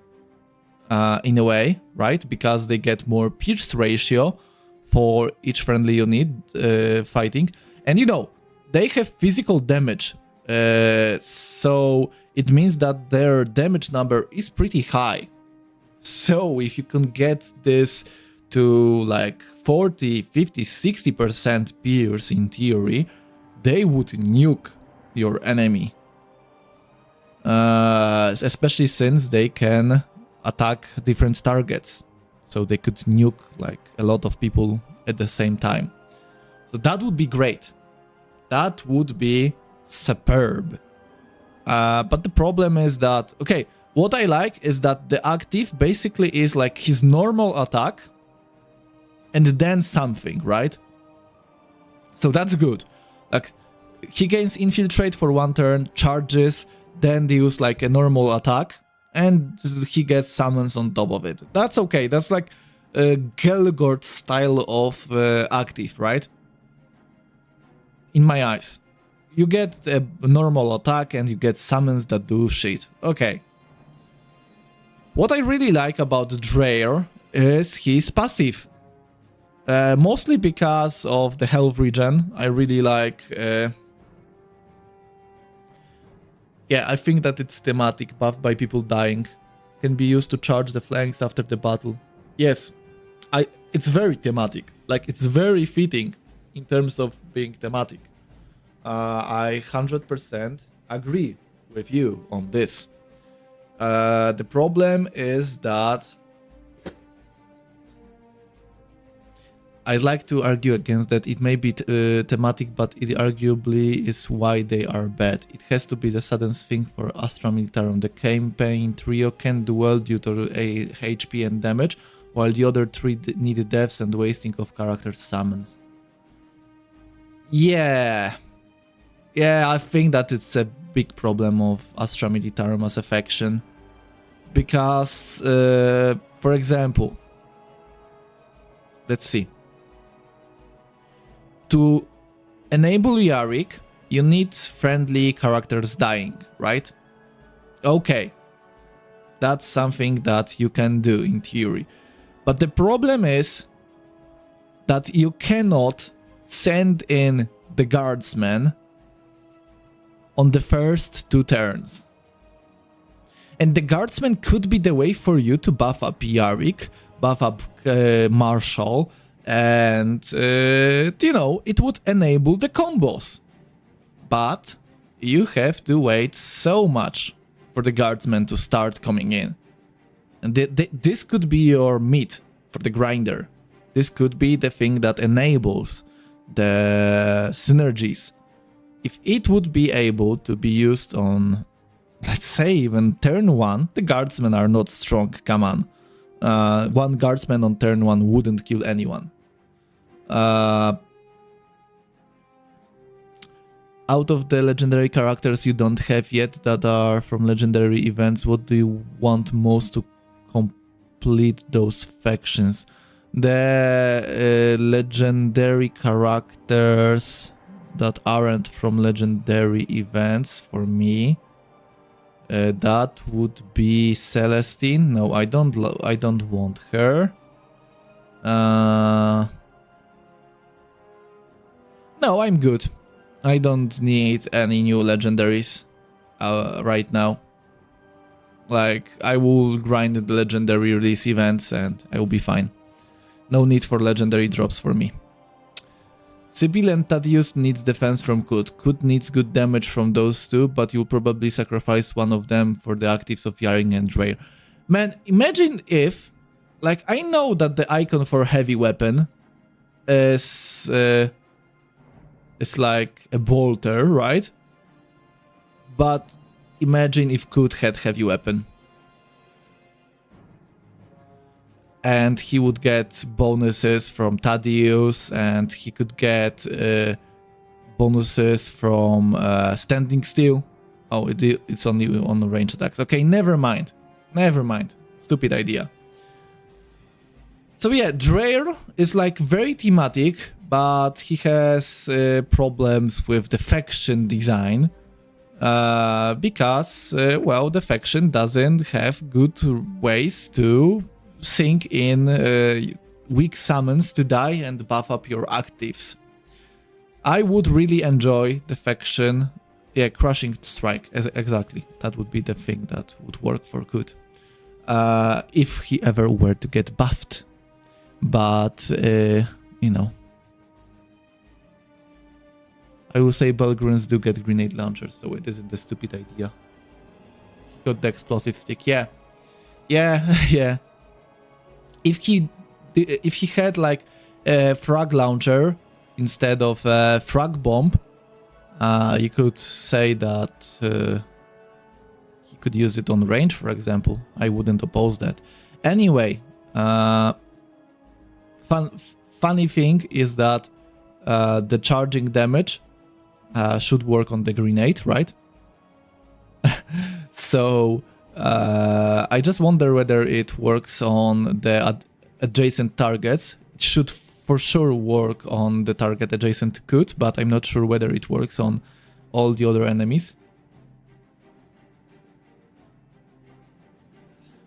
in a way, right? Because they get more pierce ratio for each friendly unit fighting. And you know, they have physical damage, so it means that their damage number is pretty high. So if you can get this to like 40, 50, 60% pierce in theory, they would nuke your enemy. Especially since they can attack different targets. So they could nuke like a lot of people at the same time. So that would be great. That would be superb. But the problem is that, okay, what I like is that the active basically is like his normal attack and then something, right? So that's good. Like, he gains infiltrate for 1 turn, charges, then they use like a normal attack, and he gets summons on top of it. That's okay. That's like a Gelgord style of active, right? In my eyes. You get a normal attack and you get summons that do shit. Okay. What I really like about Dreyer is his passive. Mostly because of the health regen. I really like... yeah, I think that it's thematic, buffed by people dying. Can be used to charge the flanks after the battle. Yes, it's very thematic. Like, it's very fitting in terms of being thematic. I 100% agree with you on this. The problem is that I'd like to argue against that. It may be thematic, but it arguably is why they are bad. It has to be the sudden thing for Astra Militarum. The campaign trio can do well due to a HP and damage, while the other 3 need deaths and wasting of character summons. Yeah, I think that it's a big problem of Astra Militarum as a faction. Because, for example, let's see. To enable Yarick, you need friendly characters dying, right? Okay. That's something that you can do in theory. But the problem is that you cannot send in the guardsmen on the first 2 turns. And the guardsmen could be the way for you to buff up Yarick, buff up Marshall, and, you know, it would enable the combos. But you have to wait so much for the guardsmen to start coming in. And this could be your meat for the grinder. This could be the thing that enables the synergies. If it would be able to be used on, let's say, even turn 1, the guardsmen are not strong, come on. 1 guardsman on turn 1 wouldn't kill anyone. Out of the legendary characters you don't have yet that are from legendary events, what do you want most to complete those factions? The legendary characters that aren't from legendary events for me, that would be Celestine. No, I don't want her. No, I'm good. I don't need any new legendaries right now. Like, I will grind the legendary release events and I will be fine. No need for legendary drops for me. Sibyl and Thaddeus needs defense from Kut. Kut needs good damage from those 2, but you'll probably sacrifice one of them for the actives of Yaring and Dreyer. Man, imagine if... Like, I know that the icon for heavy weapon is... it's like a bolter, right? But imagine if Kut had heavy weapon. And he would get bonuses from Thaddeus, and he could get bonuses from standing still. Oh, it's only on the range attacks. Okay, never mind. Never mind. Stupid idea. So yeah, Dreyer is like very thematic, but he has problems with the faction design because, well, the faction doesn't have good ways to sink in weak summons to die and buff up your actives. I would really enjoy the faction. Yeah, Crushing Strike, exactly. That would be the thing that would work for good. if he ever were to get buffed. But, you know, I will say Belgrins do get grenade launchers, so it isn't a stupid idea. He got the explosive stick, yeah. Yeah. If he had like a frag launcher instead of a frag bomb, you could say that he could use it on range, for example. I wouldn't oppose that. Anyway, funny thing is that the charging damage should work on the grenade, right? So I just wonder whether it works on the adjacent targets. It should for sure work on the target adjacent to Kut, but I'm not sure whether it works on all the other enemies.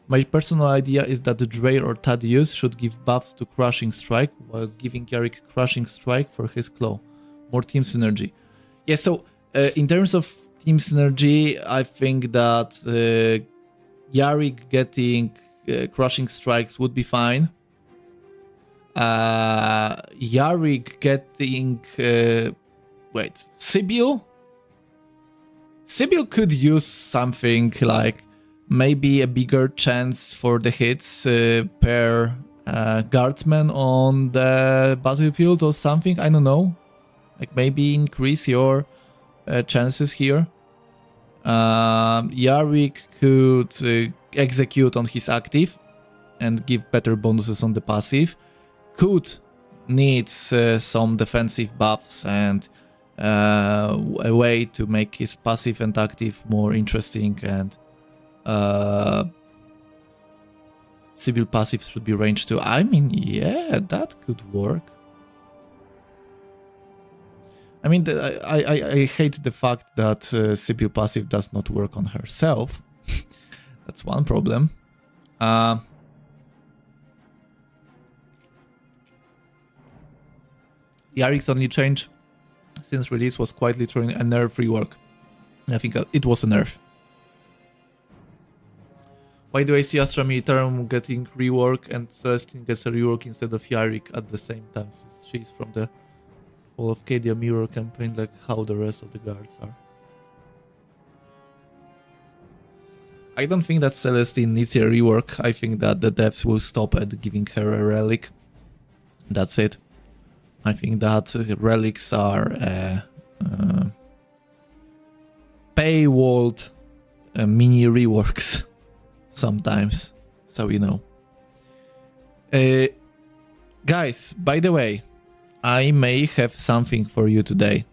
My personal idea is that the Dreyer or Thaddeus should give buffs to Crushing Strike while giving Yarick Crushing Strike for his claw. More team synergy. Yeah, so in terms of team synergy, I think that Yarick getting Crushing Strikes would be fine. Yarick getting... wait, Sibyl? Sibyl could use something like maybe a bigger chance for the hits per guardsman on the battlefield or something, I don't know. Like maybe increase your chances here. Yarick could execute on his active and give better bonuses on the passive. Kut needs some defensive buffs and a way to make his passive and active more interesting, and Sibyl passive should be range 2. I mean, yeah, that could work. I mean, I hate the fact that Sibyl passive does not work on herself. That's one problem. Yarick's only change since release was quite literally a nerf rework. I think it was a nerf. Why do I see Astra Militarum getting rework and Celestine gets a rework instead of Yarick at the same time, since she's from the Fall of Cadia mirror campaign, like how the rest of the guards are? I don't think that Celestine needs a rework. I think that the devs will stop at giving her a relic. That's it. I think that relics are paywalled mini reworks sometimes, so you know. Guys, by the way, I may have something for you today.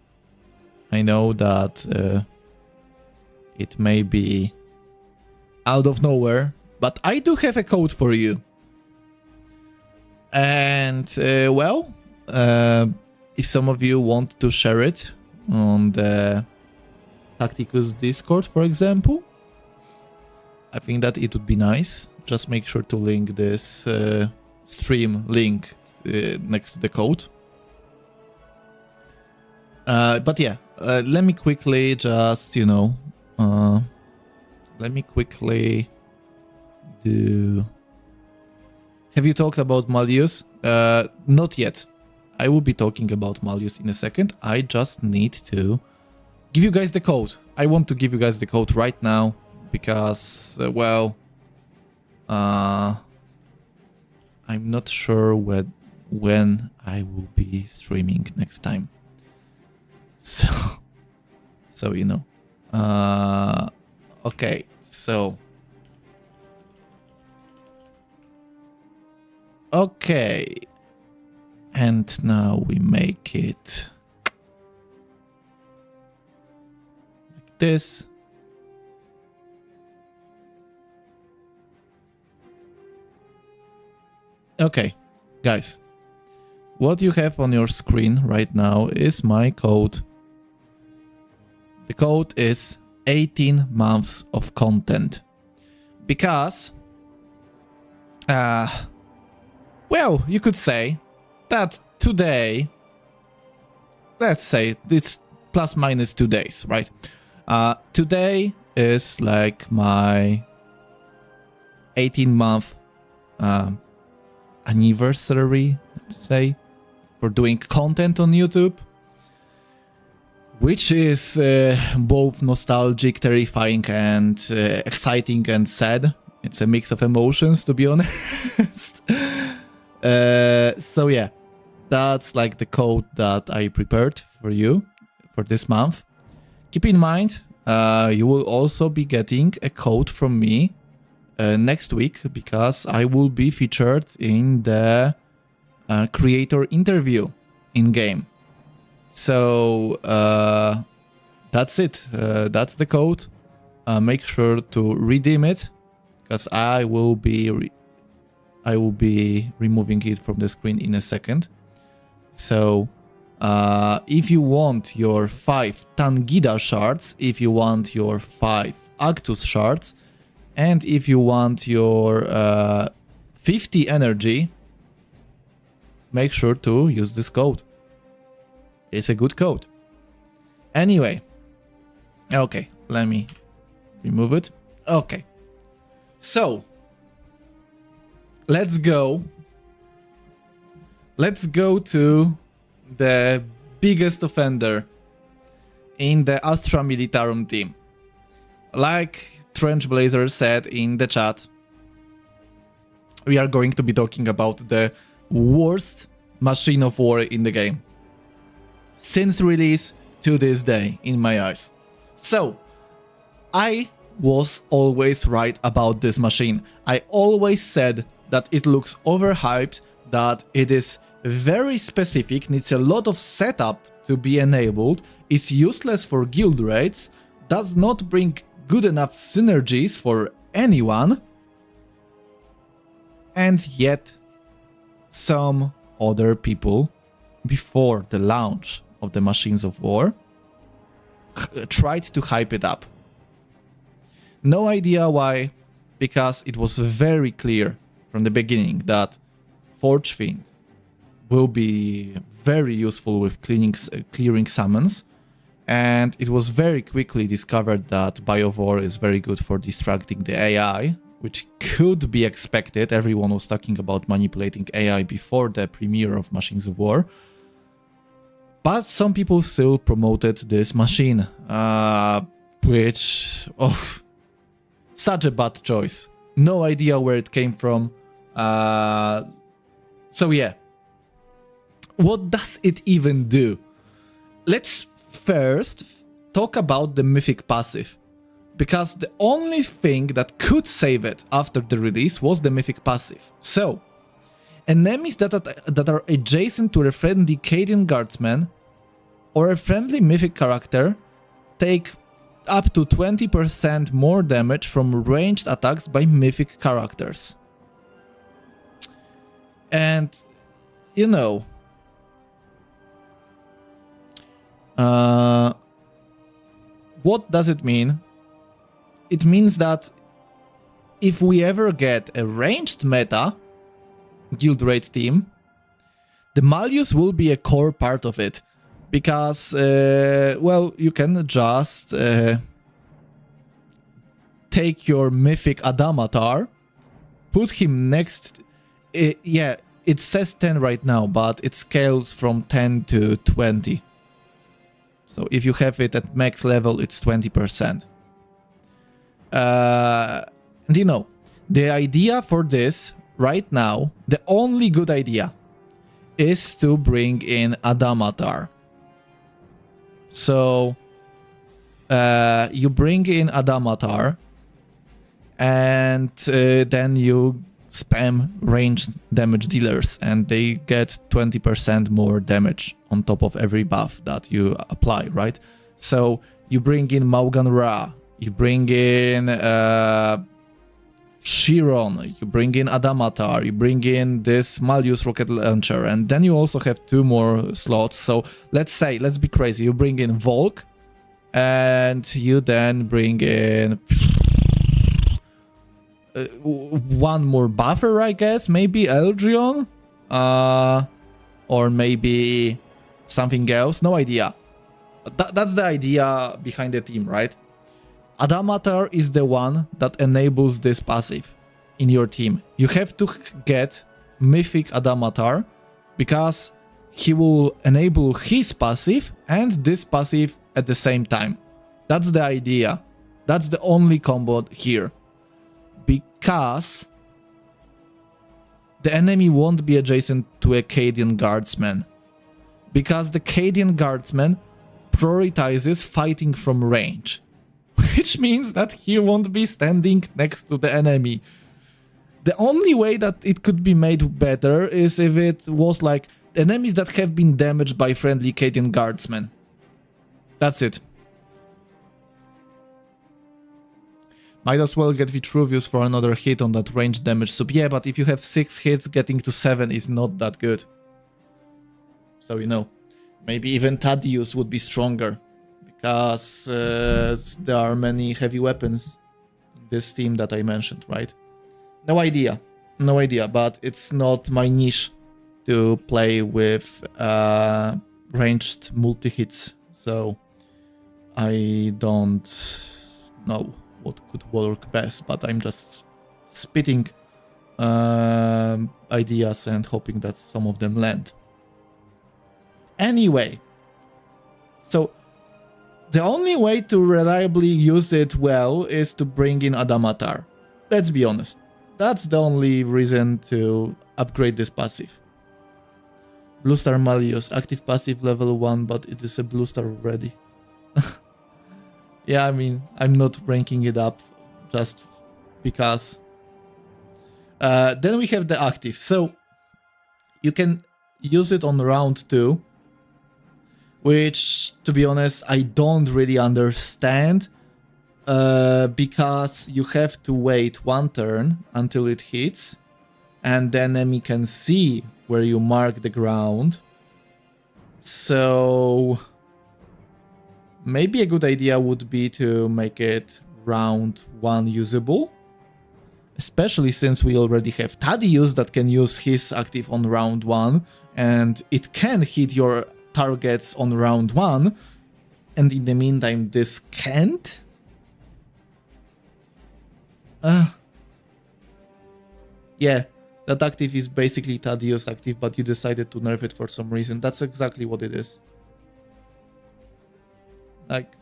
I know that it may be out of nowhere, but I do have a code for you. And well, if some of you want to share it on the Tacticus Discord, for example, I think that it would be nice. Just make sure to link this stream link next to the code. But yeah, let me quickly just, you know, let me quickly do... Have you talked about Malleus? Not yet. I will be talking about Malleus in a second. I just need to give you guys the code. I want to give you guys the code right now because, well, I'm not sure when I will be streaming next time. So you know. Okay, so... Okay. And now we make it like this. Okay, guys, what you have on your screen right now is my code. The code is 18 months of content. Because, well, you could say that today, let's say it's plus minus 2 days, right? Today is like my 18-month anniversary, let's say, for doing content on YouTube, which is both nostalgic, terrifying, and exciting and sad. It's a mix of emotions, to be honest. So yeah, that's like the code that I prepared for you for this month. Keep in mind, you will also be getting a code from me next week, because I will be featured in the creator interview in-game. So that's it. That's the code. Make sure to redeem it, because I will be removing it from the screen in a second. So if you want your 5 Tangida shards, if you want your 5 Actus shards, and if you want your 50 energy, make sure to use this code. It's a good code. Anyway. Okay, let me remove it. Okay. So, let's go. Let's go to the biggest offender in the Astra Militarum team. Like Trench Blazer said in the chat, we are going to be talking about the worst machine of war in the game since release to this day, in my eyes. So, I was always right about this machine. I always said that it looks overhyped, that it is very specific, needs a lot of setup to be enabled, is useless for guild raids, does not bring good enough synergies for anyone, and yet some other people before the launch of the Machines of War tried to hype it up. No idea why, because it was very clear from the beginning that Forge Fiend will be very useful with clearing summons, and it was very quickly discovered that Biovore is very good for distracting the AI, which could be expected. Everyone was talking about manipulating AI before the premiere of Machines of War. But some people still promoted this machine, which... oh, such a bad choice. No idea where it came from. So yeah. What does it even do? Let's first talk about the Mythic passive, because the only thing that could save it after the release was the Mythic passive. So, enemies that are adjacent to a friendly Cadian Guardsman or a friendly Mythic character take up to 20% more damage from ranged attacks by Mythic characters. And, you know, what does it mean? It means that if we ever get a ranged meta guild raid team, the Malleus will be a core part of it, because, well, you can just take your Mythic Adamatar, put him next... yeah, it says 10 right now, but it scales from 10 to 20. So if you have it at max level, it's 20%. And you know, the idea for this right now, the only good idea, is to bring in Adamatar. So you bring in Adamatar, and then you spam ranged damage dealers, and they get 20% more damage on top of every buff that you apply, right? So you bring in Maugan Ra, you bring in Chiron, you bring in Adamatar, you bring in this Malleus rocket launcher, and then you also have 2 more slots. So let's be crazy, you bring in Volk, and you then bring in 1 more buffer, I guess, maybe Eldrion, or maybe something else, no idea. That's the idea behind the team, right? Adamatar is the one that enables this passive. in your team. You have to get Mythic Adamatar because he will enable his passive and this passive at the same time. That's the idea. That's the only combo here. Because the enemy won't be adjacent to a Cadian Guardsman. Because the Cadian Guardsman prioritizes fighting from range. Which means that he won't be standing next to the enemy. The only way that it could be made better is if it was like enemies that have been damaged by friendly Cadian Guardsmen. That's it. Might as well get Vitruvius for another hit on that range damage sub. Yeah, but if you have 6 hits, getting to 7 is not that good. So, you know, maybe even Thaddeus would be stronger. Because there are many heavy weapons in this team that I mentioned, right? No idea. No idea, but it's not my niche to play with ranged multi-hits. So I don't know what could work best, but I'm just spitting ideas and hoping that some of them land. Anyway, so the only way to reliably use it well is to bring in Adamatar. Let's be honest. That's the only reason to upgrade this passive. Blue Star Malleus, active passive level 1, but it is a blue star already. Yeah, I mean, I'm not ranking it up just because. Then we have the active. So you can use it on round 2. Which, to be honest, I don't really understand. Because you have to wait 1 turn until it hits. And the enemy can see where you mark the ground. So maybe a good idea would be to make it round 1 usable. Especially since we already have Thaddeus that can use his active on round 1. And it can hit your targets on round 1. And in the meantime, this can't? Yeah, that active is basically Thaddeus active, but you decided to nerf it for some reason. That's exactly what it is. Like,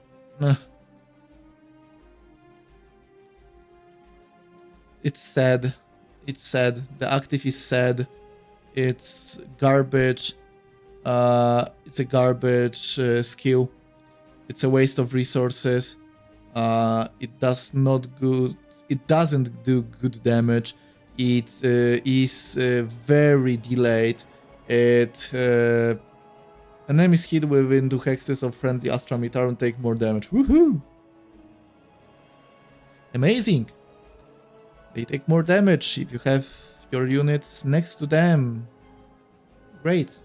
it's sad. It's sad. The active is sad. It's garbage. It's a garbage skill. It's a waste of resources. It doesn't do good damage. It is very delayed. Enemies hit within 2 hexes of friendly Astra Militarum take more damage. Woohoo! Amazing! They take more damage if you have your units next to them. Great.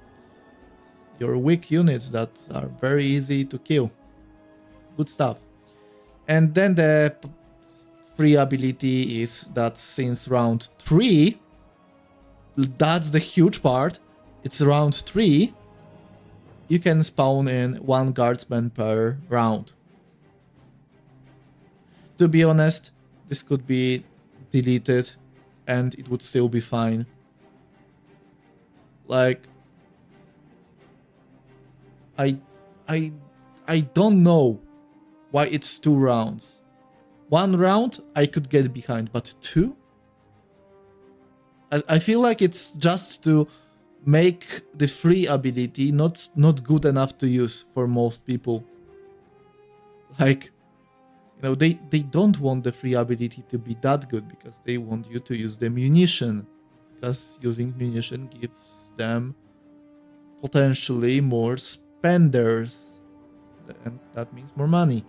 Your weak units that are very easy to kill. Good stuff. And then the free ability is that since round 3, that's the huge part, it's round 3, you can spawn in 1 guardsman per round. To be honest, this could be deleted and it would still be fine. Like, I don't know why it's 2 rounds. 1 round I could get behind, but 2? I feel like it's just to make the free ability not good enough to use for most people. Like, you know, they don't want the free ability to be that good because they want you to use the munition. Because using munition gives them potentially more spenders. And that means more money.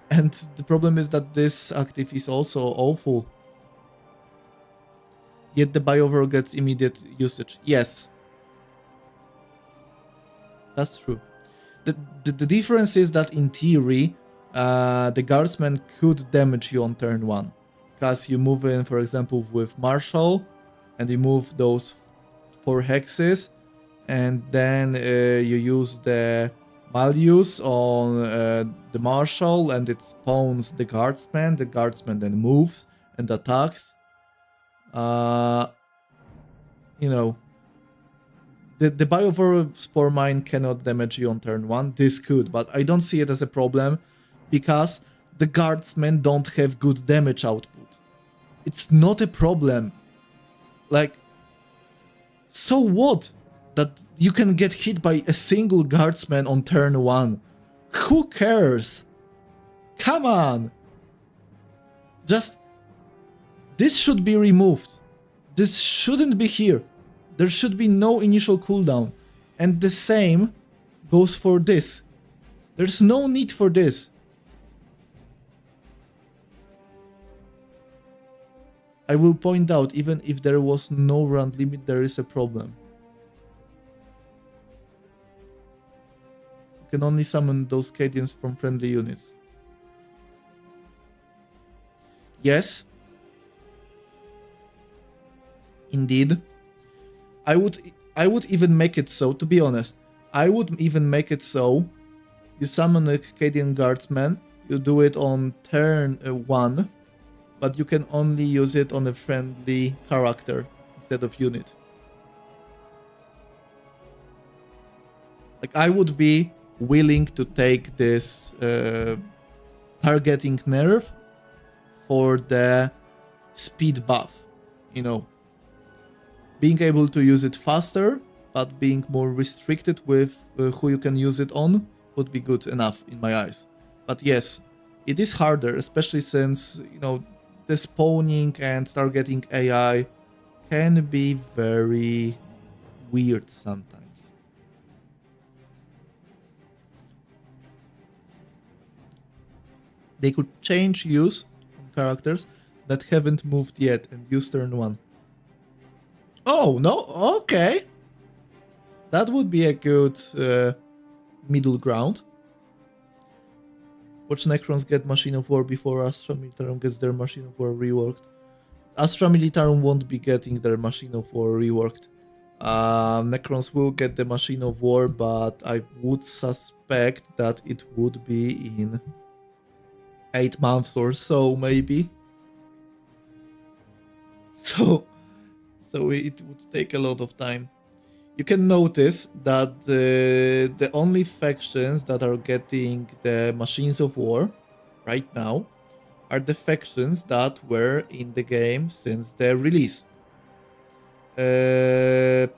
And the problem is that this active is also awful. Yet the Biover gets immediate usage. Yes. That's true. The difference is that in theory, the Guardsman could damage you on turn 1. Because you move in, for example, with Marshal, and you move those 4 hexes, and then you use the Malleus on the Marshal, and it spawns the Guardsman. The Guardsman then moves and attacks. You know, the Biospore Mine cannot damage you on turn 1. This could, but I don't see it as a problem because the guardsmen don't have good damage output. It's not a problem. Like, so what? That you can get hit by a single guardsman on turn 1. Who cares? Come on! Just... This should be removed. This shouldn't be here. There should be no initial cooldown. And the same goes for this. There's no need for this. I will point out, even if there was no round limit, there is a problem. You can only summon those Cadians from friendly units. Yes. Indeed. I would even make it so, to be honest, I would even make it so, you summon a Cadian Guardsman, you do it on turn 1, but you can only use it on a friendly character instead of unit. Like, I would be willing to take this targeting nerf for the speed buff, you know. Being able to use it faster, but being more restricted with who you can use it on would be good enough in my eyes. But yes, it is harder, especially since, you know, the spawning and targeting AI can be very weird sometimes. They could change use on characters that haven't moved yet and use turn 1. Oh, no? Okay. That would be a good middle ground. Watch Necrons get Machine of War before Astra Militarum gets their Machine of War reworked. Astra Militarum won't be getting their Machine of War reworked. Necrons will get the Machine of War, but I would suspect that it would be in 8 months or so, maybe. So it would take a lot of time. You can notice that the only factions that are getting the Machines of War right now are the factions that were in the game since the release. Who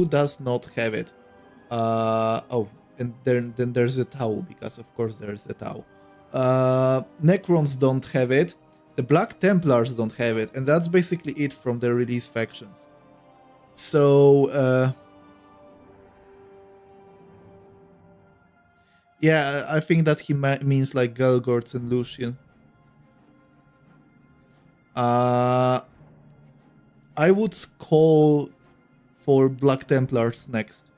does not have it? Oh, and then there's a Tau, because of course there's a Tau. Necrons don't have it. The Black Templars don't have it, and that's basically it from the release factions. So, yeah, I think that he means like Gelgorts and Lucian. I would call for Black Templars next.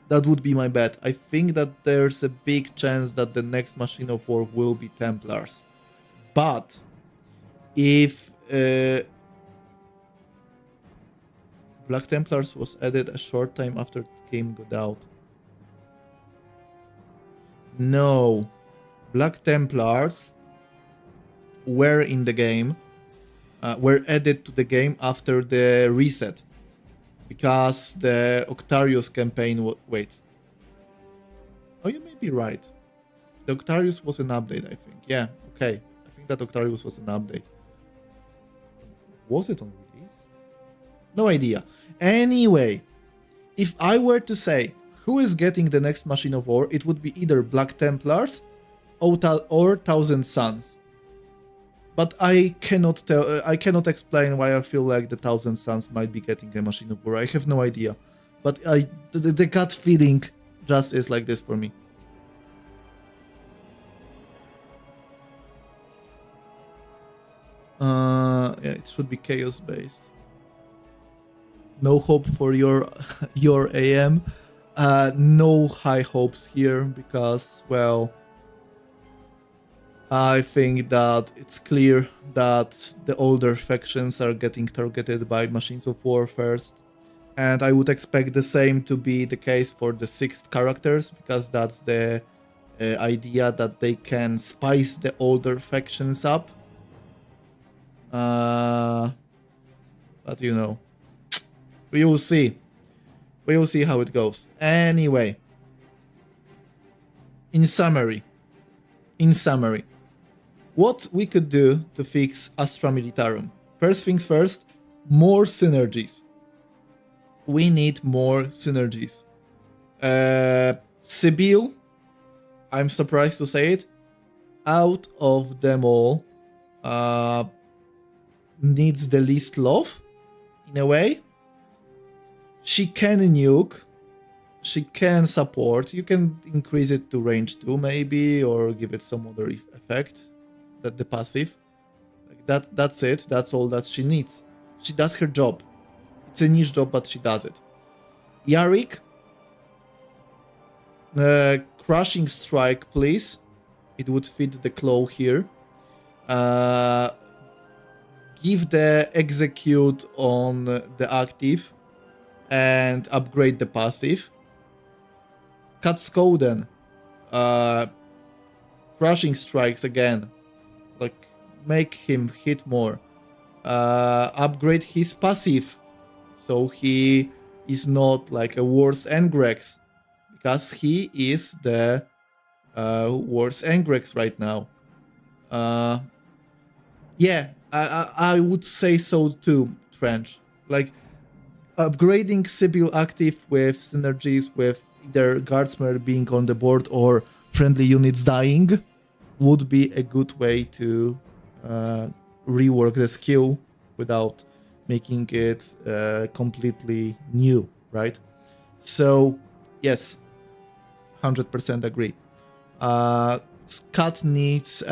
That would be my bet. I think that there's a big chance that the next Machine of War will be Templars. But if Black Templars was added a short time after the game got out. No. Black Templars were in the game, were added to the game after the reset. Because the Octarius campaign wait. Oh, you may be right. The Octarius was an update, I think. Yeah, okay. I think that Octarius was an update. Was it on release? No idea. Anyway, if I were to say who is getting the next Machine of War, it would be either Black Templars or Thousand Suns. But I cannot tell. I cannot explain why I feel like the Thousand Suns might be getting a Machine of War. I have no idea. But the gut feeling just is like this for me. Yeah, it should be chaos based. No hope for your AM. No high hopes here because, well, I think that it's clear that the older factions are getting targeted by Machines of War first. And I would expect the same to be the case for the 6th characters, because that's the idea that they can spice the older factions up. But you know, we will see. We will see how it goes. Anyway, in summary, what we could do to fix Astra Militarum. First things first, more synergies. We need more synergies. Sibyl, I'm surprised to say it, out of them all, needs the least love, in a way. She can nuke, she can support, you can increase it to range 2 maybe, or give it some other effect, that the passive. Like that's it, that's all that she needs. She does her job. It's a niche job, but she does it. Yarick, crushing strike, please. It would fit the claw here. Give the execute on the active and upgrade the passive. Cut Skoden. Crushing strikes again. Like, make him hit more. Upgrade his passive, so he is not like a worse Engrex, because he is the worse Engrex right now. Yeah, I would say so too, Trench. Like, upgrading Sibyl active with synergies with either Guardsman being on the board or friendly units dying would be a good way to rework the skill without making it completely new, right? So, yes, 100% agree. Scut needs...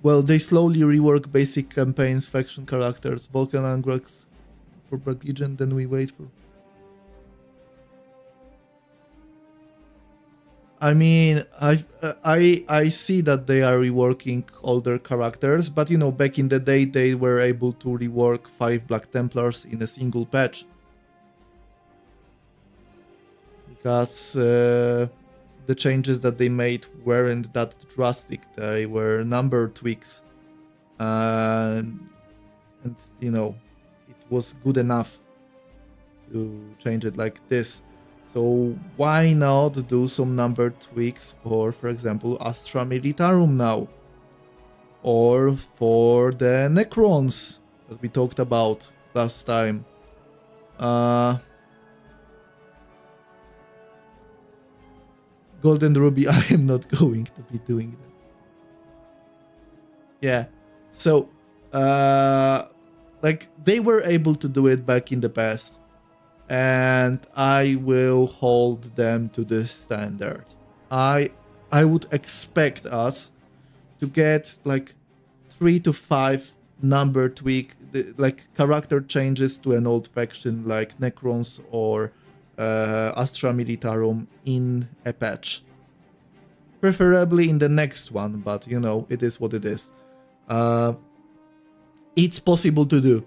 well, they slowly rework basic campaigns, faction characters, Vulcan Angrax for Black Legion, then we wait for... I mean, I see that they are reworking older characters, but you know, back in the day they were able to rework 5 Black Templars in a single patch. Because the changes that they made weren't that drastic, they were number tweaks. And you know, it was good enough to change it like this. So why not do some number tweaks for example, Astra Militarum now? Or for the Necrons that we talked about last time. Golden Ruby, I am not going to be doing that. Yeah, so, like, they were able to do it back in the past. And I will hold them to this standard. I would expect us to get like 3 to 5 number tweak, like character changes to an old faction like Necrons or Astra Militarum in a patch. Preferably in the next one, but you know, it is what it is. It's possible to do.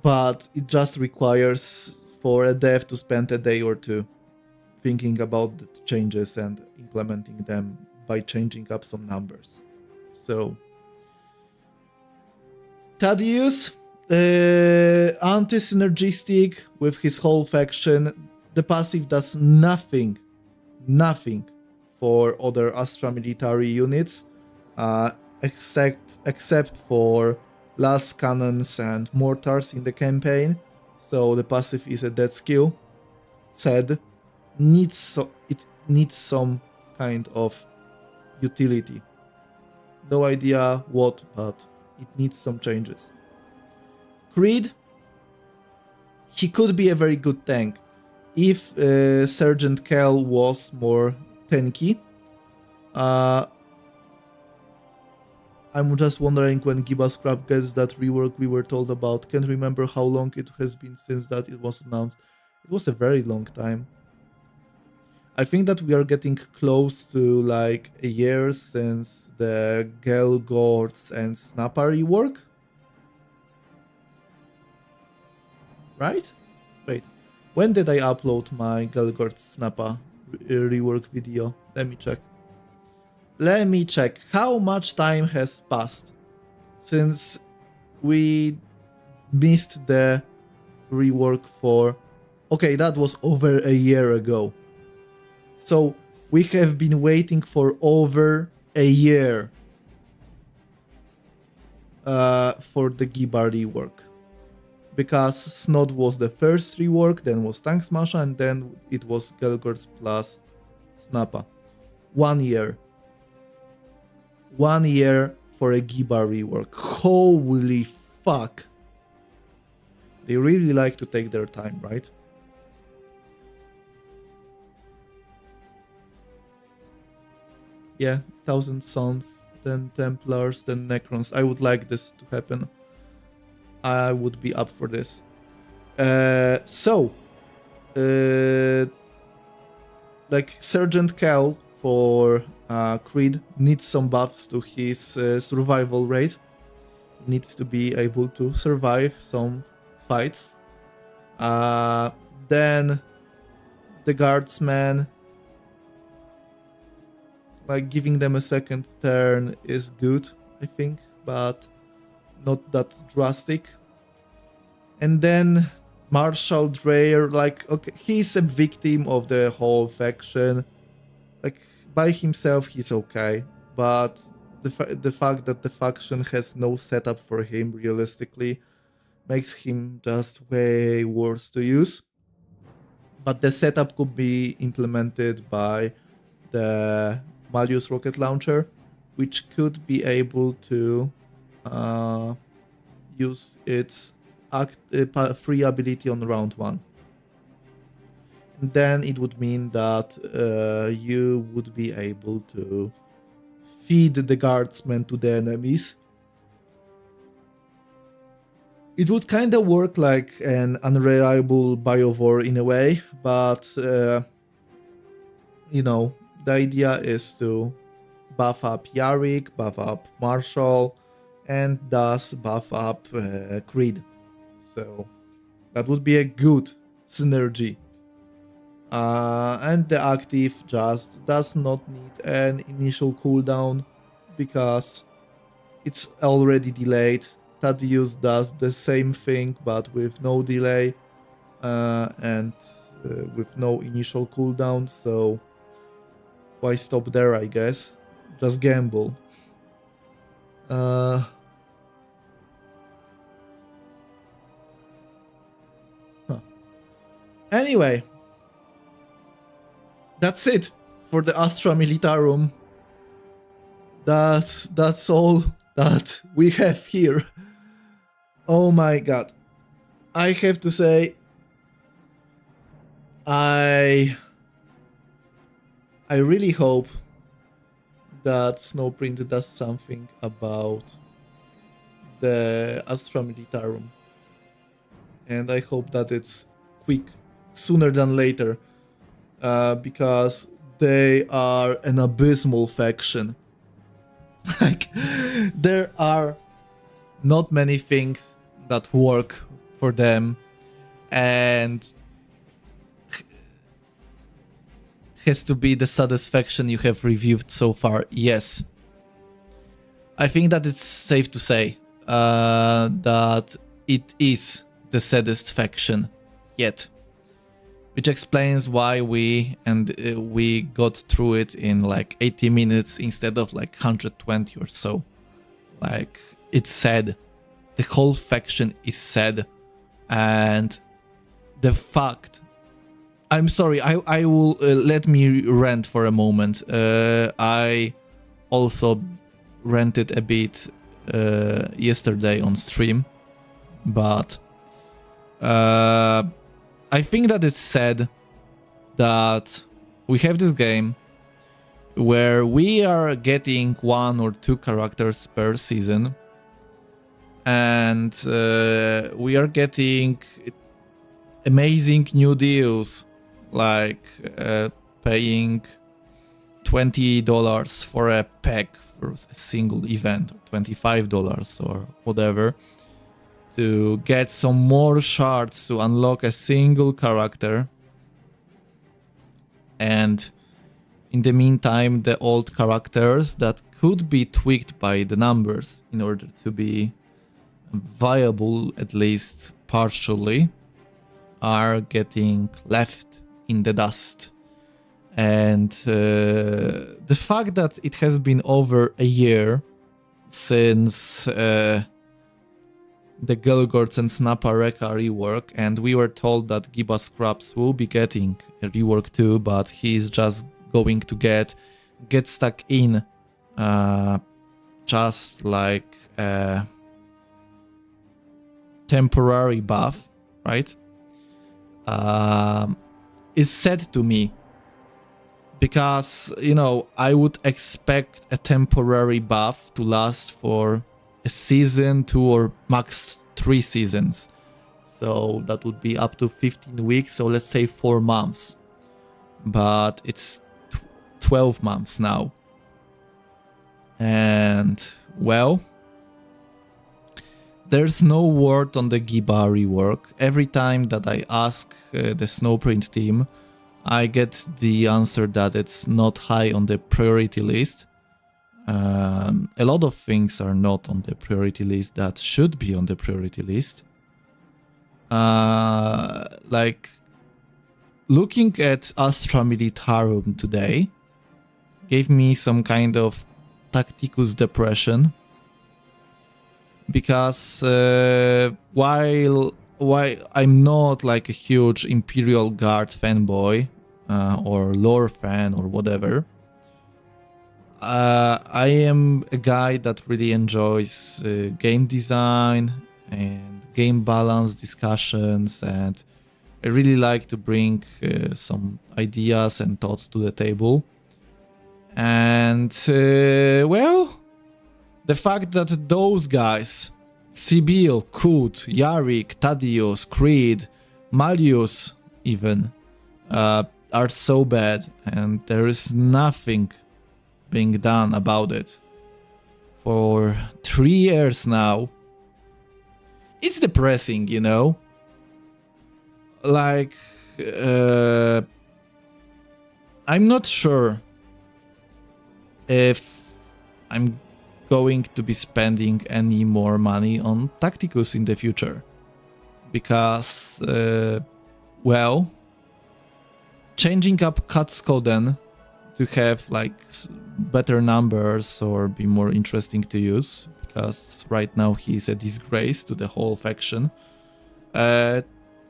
But it just requires for a dev to spend a day or two thinking about the changes and implementing them by changing up some numbers. So, Thaddeus, anti-synergistic with his whole faction. The passive does nothing for other Astra military units, except for last cannons and mortars in the campaign, so the passive is a dead skill. Said, it needs some kind of utility. No idea what, but it needs some changes. Creed, he could be a very good tank if Sergeant Kell was more tanky. I'm just wondering when Giba Scrap gets that rework we were told about. Can't remember how long it has been since that it was announced. It was a very long time. I think that we are getting close to like a year since the Gelgorts and Snapper rework. Right? Wait, when did I upload my Gelgort Snapper rework video. Let me check. Let me check how much time has passed since we missed the rework for... Okay, that was over a year ago. So we have been waiting for over a year for the Giba rework. Because Snot was the first rework, then was Tank Smasher, and then it was Gelgorts plus Snappa. 1 year. 1 year for a Giba rework. Holy fuck. They really like to take their time, right? Yeah, 1,000 Sons, then Templars, then Necrons. I would like this to happen. I would be up for this. Like Sergeant Cal for Creed needs some buffs to his survival rate. He needs to be able to survive some fights. Then the Guardsmen, like giving them a second turn is good, I think, but not that drastic. And then Marshal Dreyer, like, okay, he's a victim of the whole faction. Like, by himself, he's okay, but the fact that the faction has no setup for him, realistically, makes him just way worse to use. But the setup could be implemented by the Malleus rocket launcher, which could be able to use its free ability on round 1. And then it would mean that you would be able to feed the guardsmen to the enemies. It would kind of work like an unreliable biovore in a way, but you know, the idea is to buff up Yarick, buff up Marshall, and thus buff up Creed. So that would be a good synergy. And the active just does not need an initial cooldown because it's already delayed. Thaddeus does the same thing but with no delay and with no initial cooldown, so why stop there, I guess? Just gamble. Anyway, that's it for the Astra Militarum. That's all that we have here. Oh my god. I have to say, I really hope that Snowprint does something about the Astra Militarum. And I hope that it's quick, sooner than later. Because they are an abysmal faction. Like, there are not many things that work for them, and has to be the satisfaction you have reviewed so far. Yes, I think that it's safe to say that it is the saddest faction yet, which explains why we got through it in like 80 minutes instead of like 120 or so. Like, it's sad. The whole faction is sad, and the fact... I'm sorry, I will let me rant for a moment. I also ranted a bit yesterday on stream, but I think that it's sad that we have this game where we are getting 1 or 2 characters per season, and we are getting amazing new deals, like paying $20 for a pack for a single event, or $25 or whatever, to get some more shards to unlock a single character. And in the meantime, the old characters that could be tweaked by the numbers in order to be viable, at least partially, are getting left in the dust. And the fact that it has been over a year since the Gelgorts and Snappa Reka rework, and we were told that Giba Scraps will be getting a rework too, but he's just going to get stuck in just like a temporary buff, right? Is said to me, because, you know, I would expect a temporary buff to last for a season, 2 or max 3 seasons. So that would be up to 15 weeks, so let's say 4 months. But it's 12 months now. And, well, there's no word on the Giba rework. Every time that I ask the Snowprint team, I get the answer that it's not high on the priority list. A lot of things are not on the priority list that should be on the priority list. Like, looking at Astra Militarum today gave me some kind of Tacticus depression. Because while I'm not like a huge Imperial Guard fanboy or lore fan or whatever, I am a guy that really enjoys game design and game balance discussions, and I really like to bring some ideas and thoughts to the table. And well, the fact that those guys, Sibyl, Kut, Yarick, Thaddeus, Creed, Malleus even, are so bad, and there is nothing being done about it for 3 years now. It's depressing, you know? Like, I'm not sure if I'm going to be spending any more money on Tacticus in the future. Because, well, changing up Katskoden to have like better numbers or be more interesting to use, because right now he's a disgrace to the whole faction,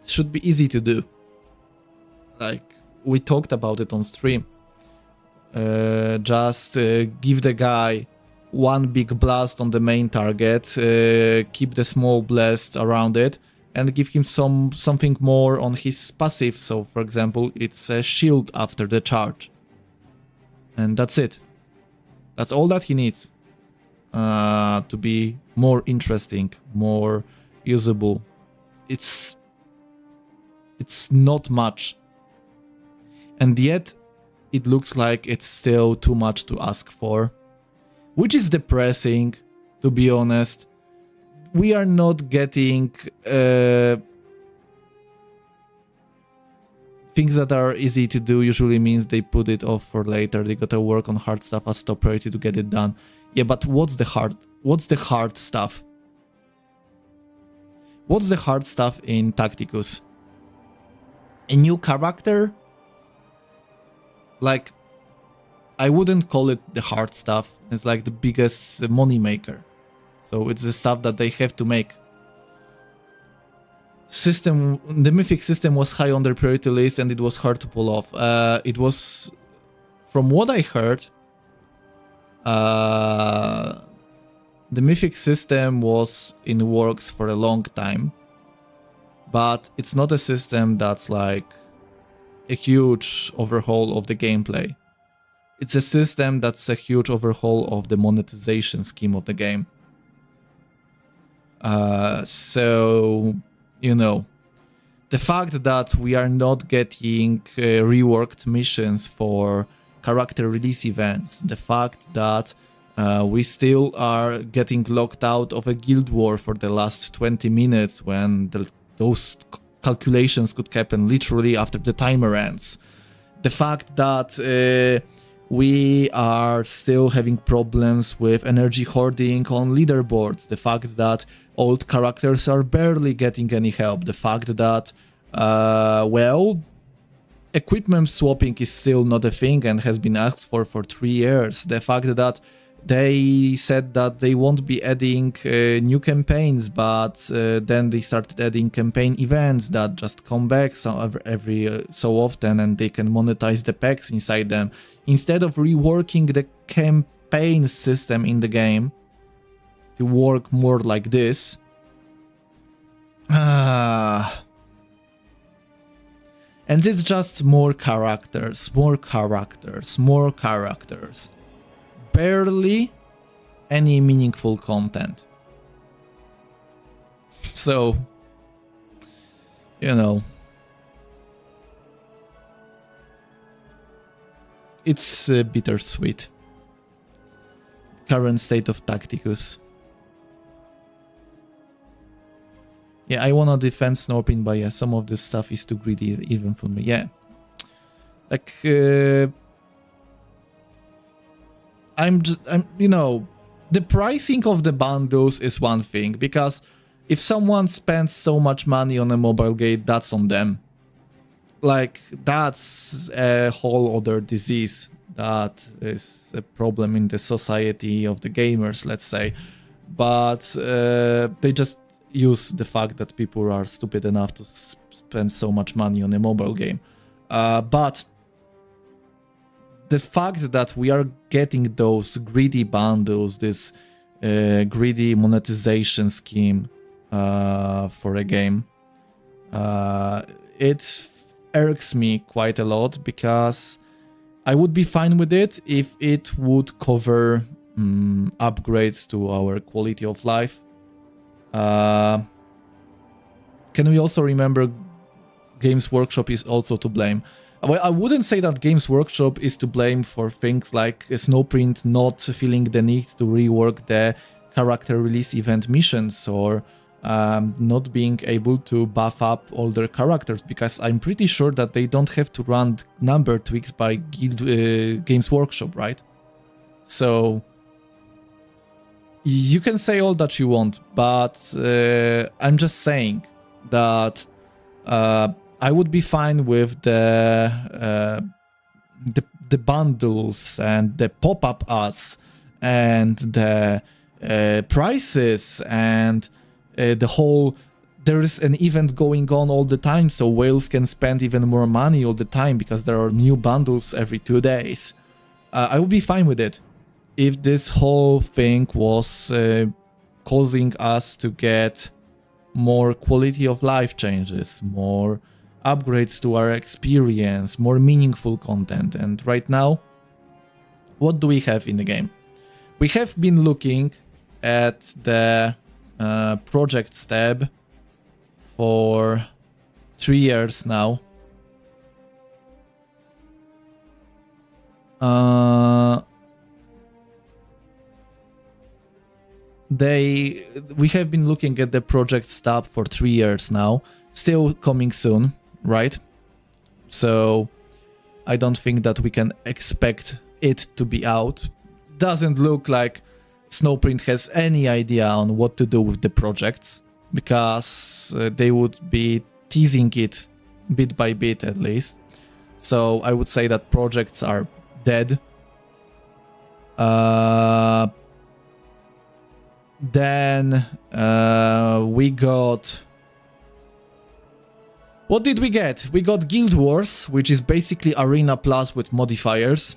should be easy to do. Like, we talked about it on stream. Just give the guy one big blast on the main target, keep the small blast around it, and give him something more on his passive. So, for example, it's a shield after the charge. And that's it. That's all that he needs to be more interesting, more usable. It's not much. And yet, it looks like it's still too much to ask for. Which is depressing, to be honest. We are not getting things that are easy to do. Usually means they put it off for later. They gotta work on hard stuff as top priority to get it done. Yeah, but what's the hard stuff? What's the hard stuff in Tacticus? A new character? Like, I wouldn't call it the hard stuff. It's like the biggest money maker. So it's the stuff that they have to make. The Mythic system was high on their priority list and it was hard to pull off. It was, from what I heard, the Mythic system was in works for a long time. But it's not a system that's like a huge overhaul of the gameplay. It's a system that's a huge overhaul of the monetization scheme of the game. So, you know, the fact that we are not getting reworked missions for character release events, the fact that we still are getting locked out of a guild war for the last 20 minutes when those calculations could happen literally after the timer ends. The fact that we are still having problems with energy hoarding on leaderboards. The fact that old characters are barely getting any help. The fact that, well, equipment swapping is still not a thing and has been asked for 3 years. The fact that they said that they won't be adding new campaigns, but then they started adding campaign events that just come back every so often, and they can monetize the packs inside them. Instead of reworking the campaign system in the game to work more like this, and it's just more characters, more characters, more characters. Barely any meaningful content. So, you know, it's bittersweet. Current state of Tacticus. Yeah, I wanna defend Snorpin, but yeah, some of this stuff is too greedy even for me. Yeah. Like, I'm, you know, the pricing of the bundles is one thing, because if someone spends so much money on a mobile game, that's on them. Like, that's a whole other disease that is a problem in the society of the gamers, let's say. But they just use the fact that people are stupid enough to spend so much money on a mobile game. But the fact that we are getting those greedy bundles, this greedy monetization scheme for a game, it irks me quite a lot, because I would be fine with it if it would cover upgrades to our quality of life. Can we also remember Games Workshop is also to blame? Well, I wouldn't say that Games Workshop is to blame for things like Snowprint not feeling the need to rework the character release event missions, or not being able to buff up all their characters, because I'm pretty sure that they don't have to run number tweaks by Games Workshop, right? So you can say all that you want, but I'm just saying that I would be fine with the bundles and the pop-up ads and the prices and the whole. There is an event going on all the time, so whales can spend even more money all the time because there are new bundles every 2 days. I would be fine with it if this whole thing was causing us to get more quality of life changes, more upgrades to our experience, more meaningful content. And right now, what do we have in the game? We have been looking at the projects tab for 3 years now. We have been looking at the projects tab for 3 years now, still coming soon, right? So I don't think that we can expect it to be out. Doesn't look like Snowprint has any idea on what to do with the projects, because they would be teasing it bit by bit at least. So I would say that projects are dead. Then we got... What did we get? We got Guild Wars, which is basically Arena Plus with modifiers.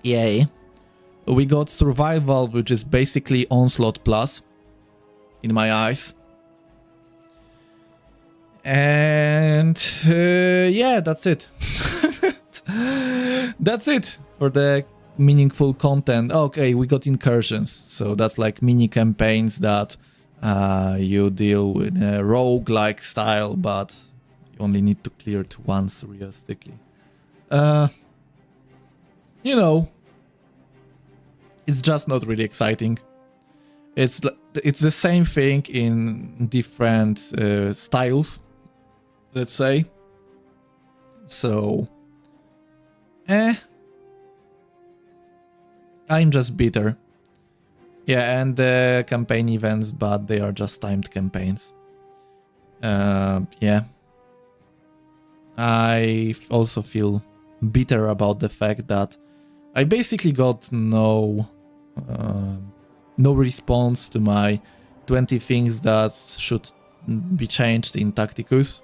Yay. We got Survival, which is basically Onslaught Plus, in my eyes. And yeah, that's it. That's it for the meaningful content. Okay, we got Incursions, so that's like mini campaigns that you deal with a rogue-like style, but you only need to clear it once realistically. You know, it's just not really exciting. It's the same thing in different styles, let's say. So I'm just bitter. Yeah, and the campaign events, but they are just timed campaigns. Yeah. I also feel bitter about the fact that I basically got no response to my 20 things that should be changed in Tacticus.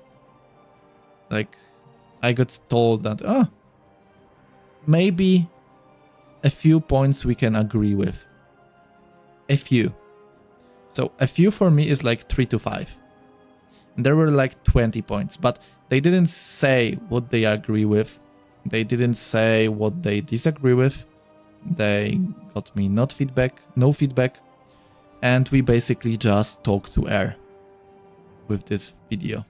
Like, I got told that, maybe a few points we can agree with. A few. So a few for me is like 3 to 5. And there were like 20 points, but they didn't say what they agree with. They didn't say what they disagree with. They got me no feedback. And we basically just talked to air with this video.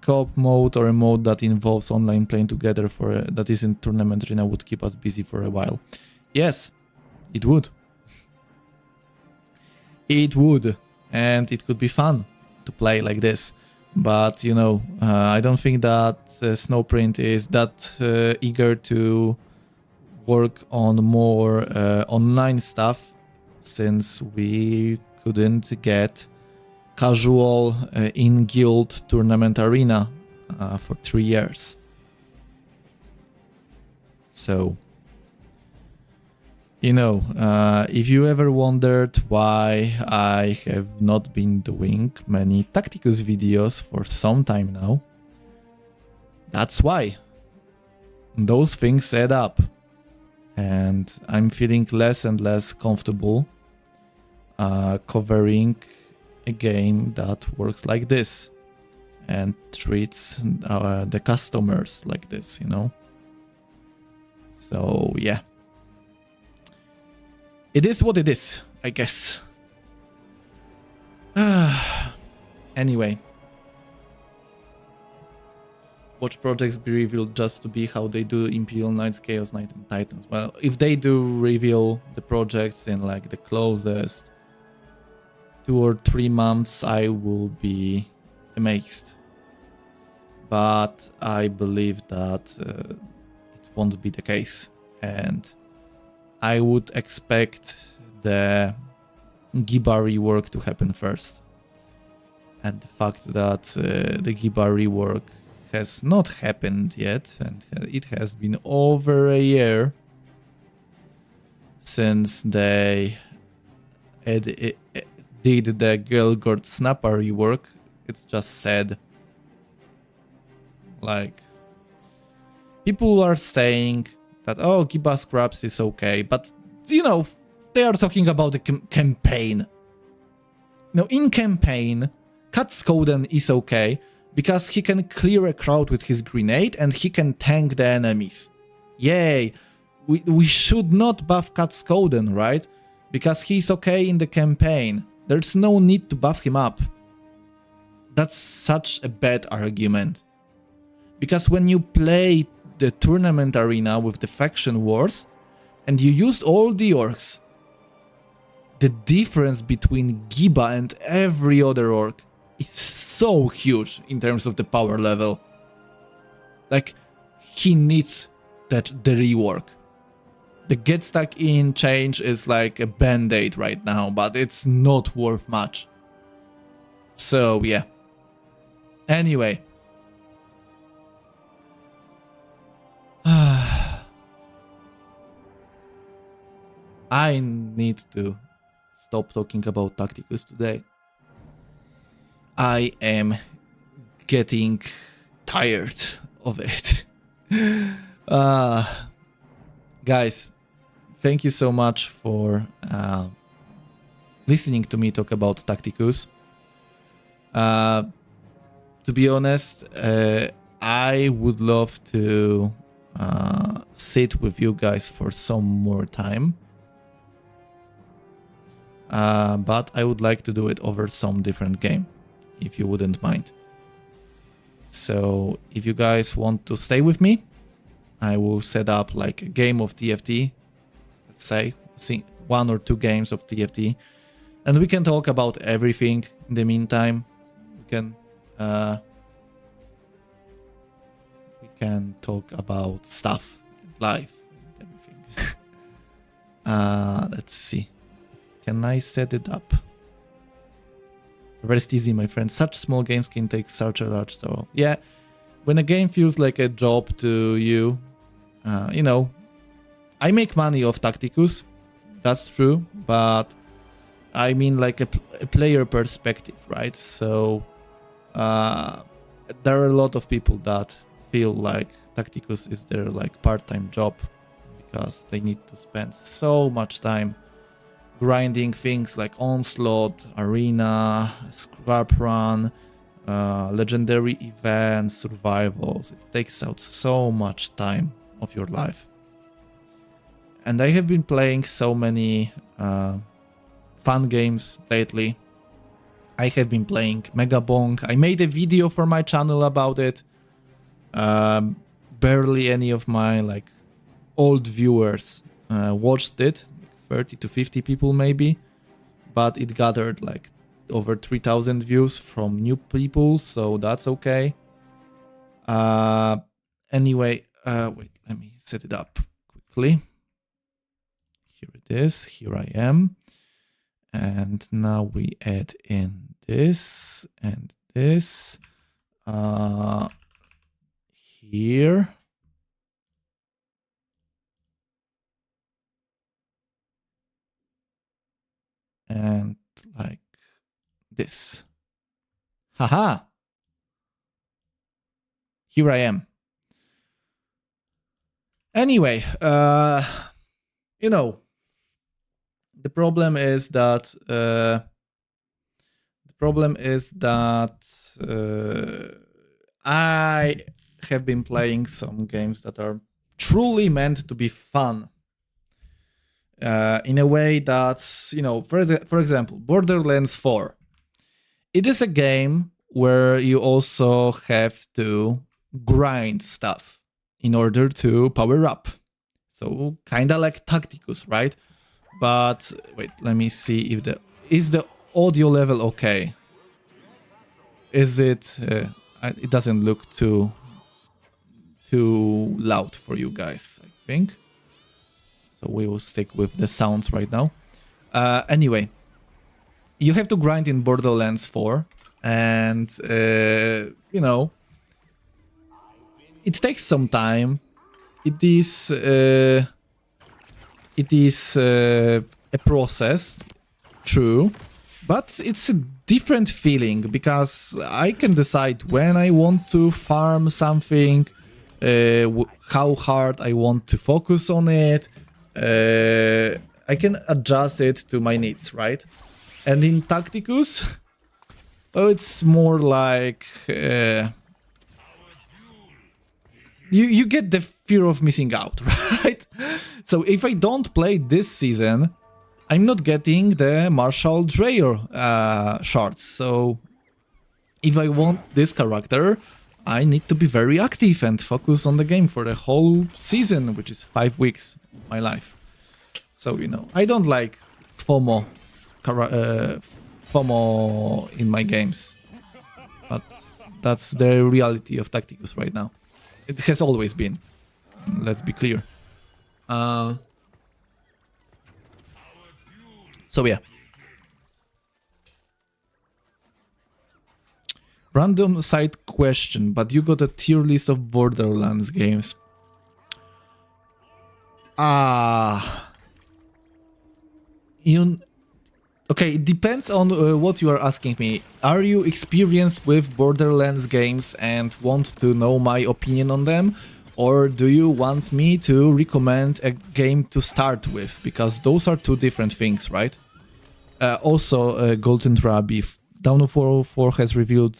Co-op mode or a mode that involves online playing together that is in tournament arena would keep us busy for a while. Yes, it would. It would, and it could be fun to play like this. But, you know, I don't think that Snowprint is that eager to work on more online stuff, since we couldn't get casual in-guild tournament arena for 3 years. So, you know, if you ever wondered why I have not been doing many Tacticus videos for some time now, that's why. Those things add up. And I'm feeling less and less comfortable covering a game that works like this and treats the customers like this, you know? So, yeah. It is what it is, I guess. Anyway. Watch projects be revealed just to be how they do Imperial Knights, Chaos Knight, and Titans. Well, if they do reveal the projects in like the closest 2 or 3 months, I will be amazed. But I believe that it won't be the case. And I would expect the Giba rework to happen first. And the fact that the Giba rework has not happened yet, and it has been over a year since they did the Gelgord Snapper rework. It's just sad. Like, people are saying that, oh, Giba Scraps is okay, but, you know, they are talking about the campaign. You know, in campaign, Katskoden is okay, because he can clear a crowd with his grenade and he can tank the enemies. Yay! We should not buff Katskoden, right? Because he's okay in the campaign. There's no need to buff him up. That's such a bad argument. Because when you play the tournament arena with the faction wars and you used all the orcs, the difference between Giba and every other orc is so huge in terms of the power level. Like, he needs the rework. The get stuck in change is like a band-aid right now, but it's not worth much. So yeah. Anyway. I need to stop talking about Tacticus today. I am getting tired of it. Guys, thank you so much for listening to me talk about Tacticus. To be honest, I would love to sit with you guys for some more time. But I would like to do it over some different game, if you wouldn't mind. So if you guys want to stay with me, I will set up like a game of TFT, let's say 1 or 2 games of TFT, and we can talk about everything in the meantime. We can can talk about stuff, life, and everything. Let's see. Can I set it up? Rest easy, my friend. Such small games can take such a large toll. Yeah, when a game feels like a job to you, you know, I make money off Tacticus, that's true, but I mean like a player perspective, right? So there are a lot of people that feel like Tacticus is their like part-time job because they need to spend so much time grinding things like Onslaught, Arena, Scrap Run, legendary events, survivals. It takes out so much time of your life. And I have been playing so many fun games lately. I have been playing Megabong. I made a video for my channel about it. Barely any of my like old viewers watched it. 30 to 50 people maybe. But it gathered like over 3,000 views from new people, so that's okay. Anyway, wait, let me set it up quickly. Here it is, here I am. And now we add in this and this. Here. And like this. Haha! Here I am. Anyway, you know, the problem is that I have been playing some games that are truly meant to be fun. In a way that's, you know, for example, Borderlands 4. It is a game where you also have to grind stuff in order to power up. So kinda like Tacticus, right? But wait, let me see if is the audio level okay? Is it? It doesn't look too loud for you guys, I think. So we will stick with the sounds right now. Anyway, you have to grind in Borderlands 4, and you know, it takes some time. It is a process, true, but it's a different feeling because I can decide when I want to farm something, how hard I want to focus on it. I can adjust it to my needs, right? And in Tacticus, oh, it's more like you get the fear of missing out, right? So if I don't play this season, I'm not getting the Marshall Dreyer shards. So if I want this character, I need to be very active and focus on the game for the whole season, which is 5 weeks of my life. So, you know, I don't like FOMO in my games. But that's the reality of Tacticus right now. It has always been. Let's be clear. So yeah. Random side question, but you got a tier list of Borderlands games. Okay, it depends on what you are asking me. Are you experienced with Borderlands games and want to know my opinion on them? Or do you want me to recommend a game to start with? Because those are two different things, right? Also, Golden Rabbi, Dawn of War 4 has revealed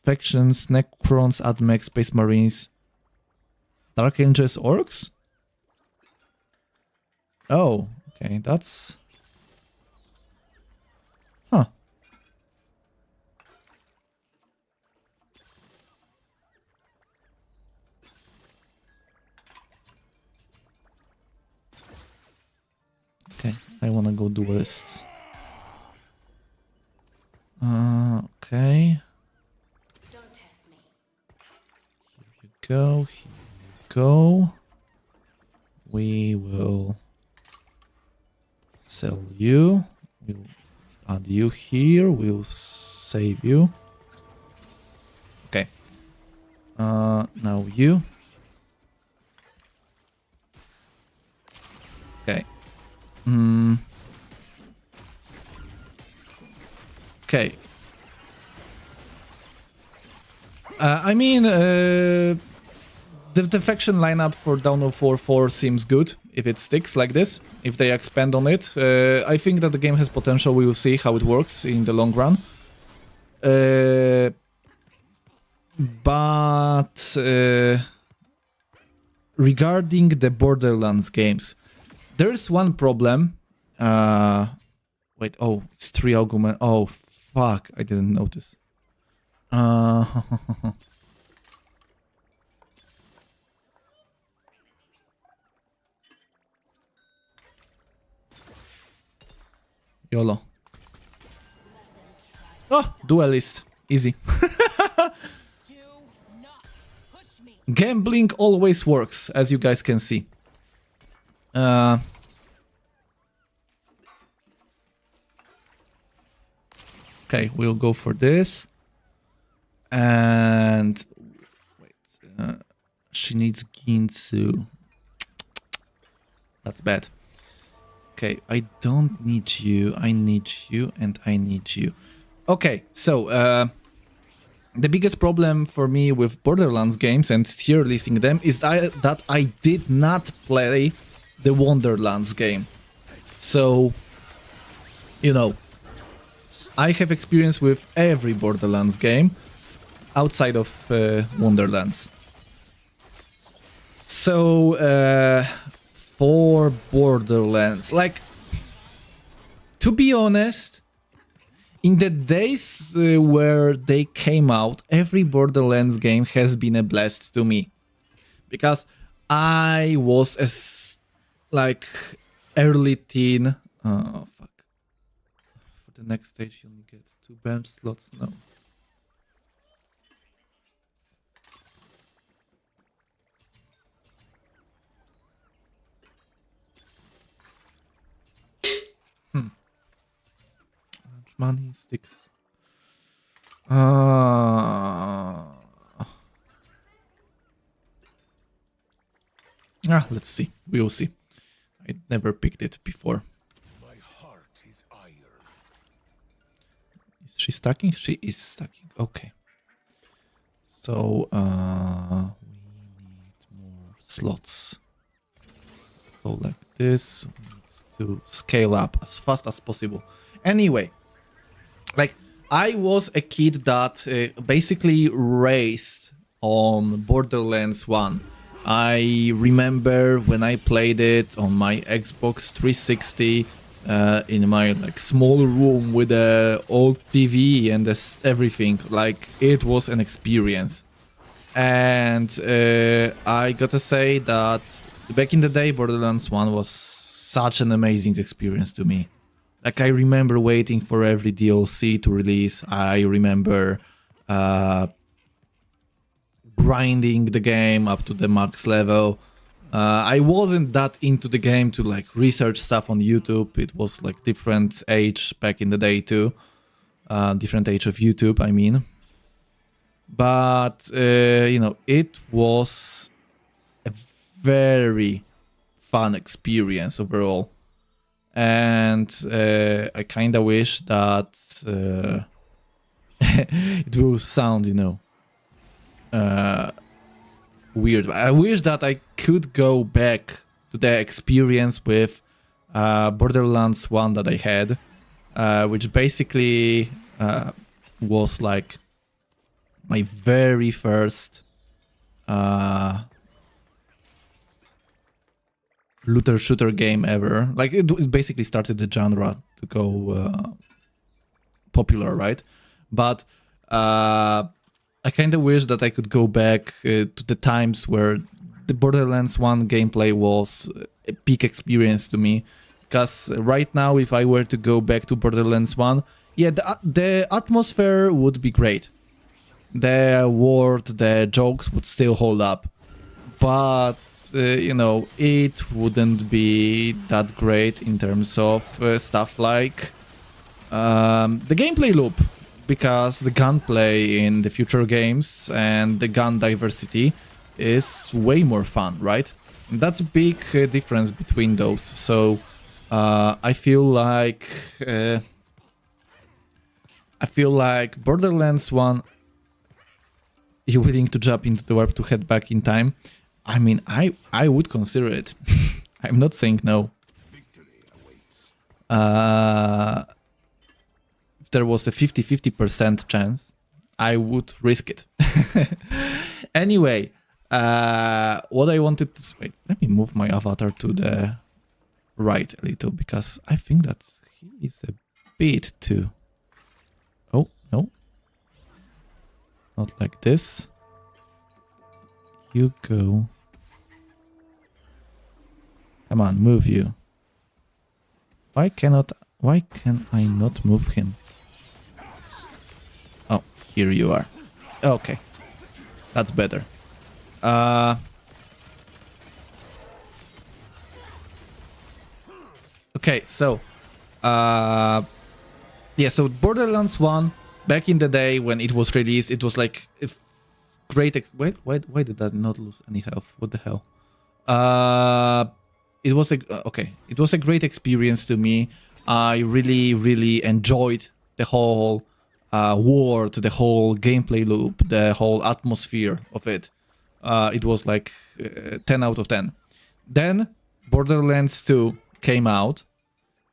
factions, Necrons, Admech, Space Marines, Dark Angels, Orcs? Oh, okay, that's... Huh. Okay, I wanna go duelists. Okay. Don't test me. Here you go. Here we go. We will sell you. We'll add you here. We'll save you. Okay. Now you. Okay. Okay. I mean, the faction lineup for Dawn of War 4 seems good if it sticks like this, if they expand on it. I think that the game has potential. We will see how it works in the long run. But regarding the Borderlands games, there's one problem. Wait, oh, it's 3 argument. Oh, fuck, I didn't notice. YOLO. Oh, duelist. Easy. Gambling always works, as you guys can see. Okay, we'll go for this. And wait, she needs Ginsu. That's bad. Okay, I don't need you. I need you, and I need you. Okay, so the biggest problem for me with Borderlands games and tier listing them is that I did not play the Wonderlands game. So, you know, I have experience with every Borderlands game outside of Wonderlands. So, for Borderlands, like, to be honest, in the days where they came out, every Borderlands game has been a blast to me. Because I was like, early teen. Oh, fuck. For the next stage, you only get 2 bench slots. No. Money sticks. Let's see. We'll see. I never picked it before. My heart is iron. Is she stacking? She is stacking. Okay. So we need more slots. So like this. We need to scale up as fast as possible. Anyway. Like, I was a kid that basically raced on Borderlands 1. I remember when I played it on my Xbox 360 in my like small room with a old TV and everything. Like, it was an experience. And I gotta say that back in the day, Borderlands 1 was such an amazing experience to me. Like, I remember waiting for every DLC to release. I remember grinding the game up to the max level. I wasn't that into the game to like research stuff on YouTube. It was like different age back in the day too. Different age of YouTube, I mean. But, you know, it was a very fun experience overall. And I kind of wish that it will sound, you know, weird. I wish that I could go back to the experience with Borderlands 1 that I had, which basically was like my very first looter shooter game ever. Like, it basically started the genre to go popular, right? But I kind of wish that I could go back to the times where the Borderlands 1 gameplay was a peak experience to me. Because right now, if I were to go back to Borderlands 1, yeah, the atmosphere would be great. the word, the jokes would still hold up. But, you know, it wouldn't be that great in terms of stuff like the gameplay loop. Because the gunplay in the future games and the gun diversity is way more fun, right? And that's a big difference between those. So I feel like Borderlands 1. You willing to jump into the warp to head back in time? I mean, I would consider it. I'm not saying no. If there was a 50-50% chance, I would risk it. Anyway, what I wanted to... Wait, let me move my avatar to the right a little, because I think that he is a bit too... Oh, no. Not like this. You go. Come on, move you. Why can I not move him? Oh, here you are. Okay. That's better. Okay, so yeah, so Borderlands 1, back in the day when it was released, it was like a great wait, why did that not lose any health? What the hell? It was it was a great experience to me. I really enjoyed the whole world, the whole gameplay loop, the whole atmosphere of it. It was like 10 out of 10. Then Borderlands 2 came out,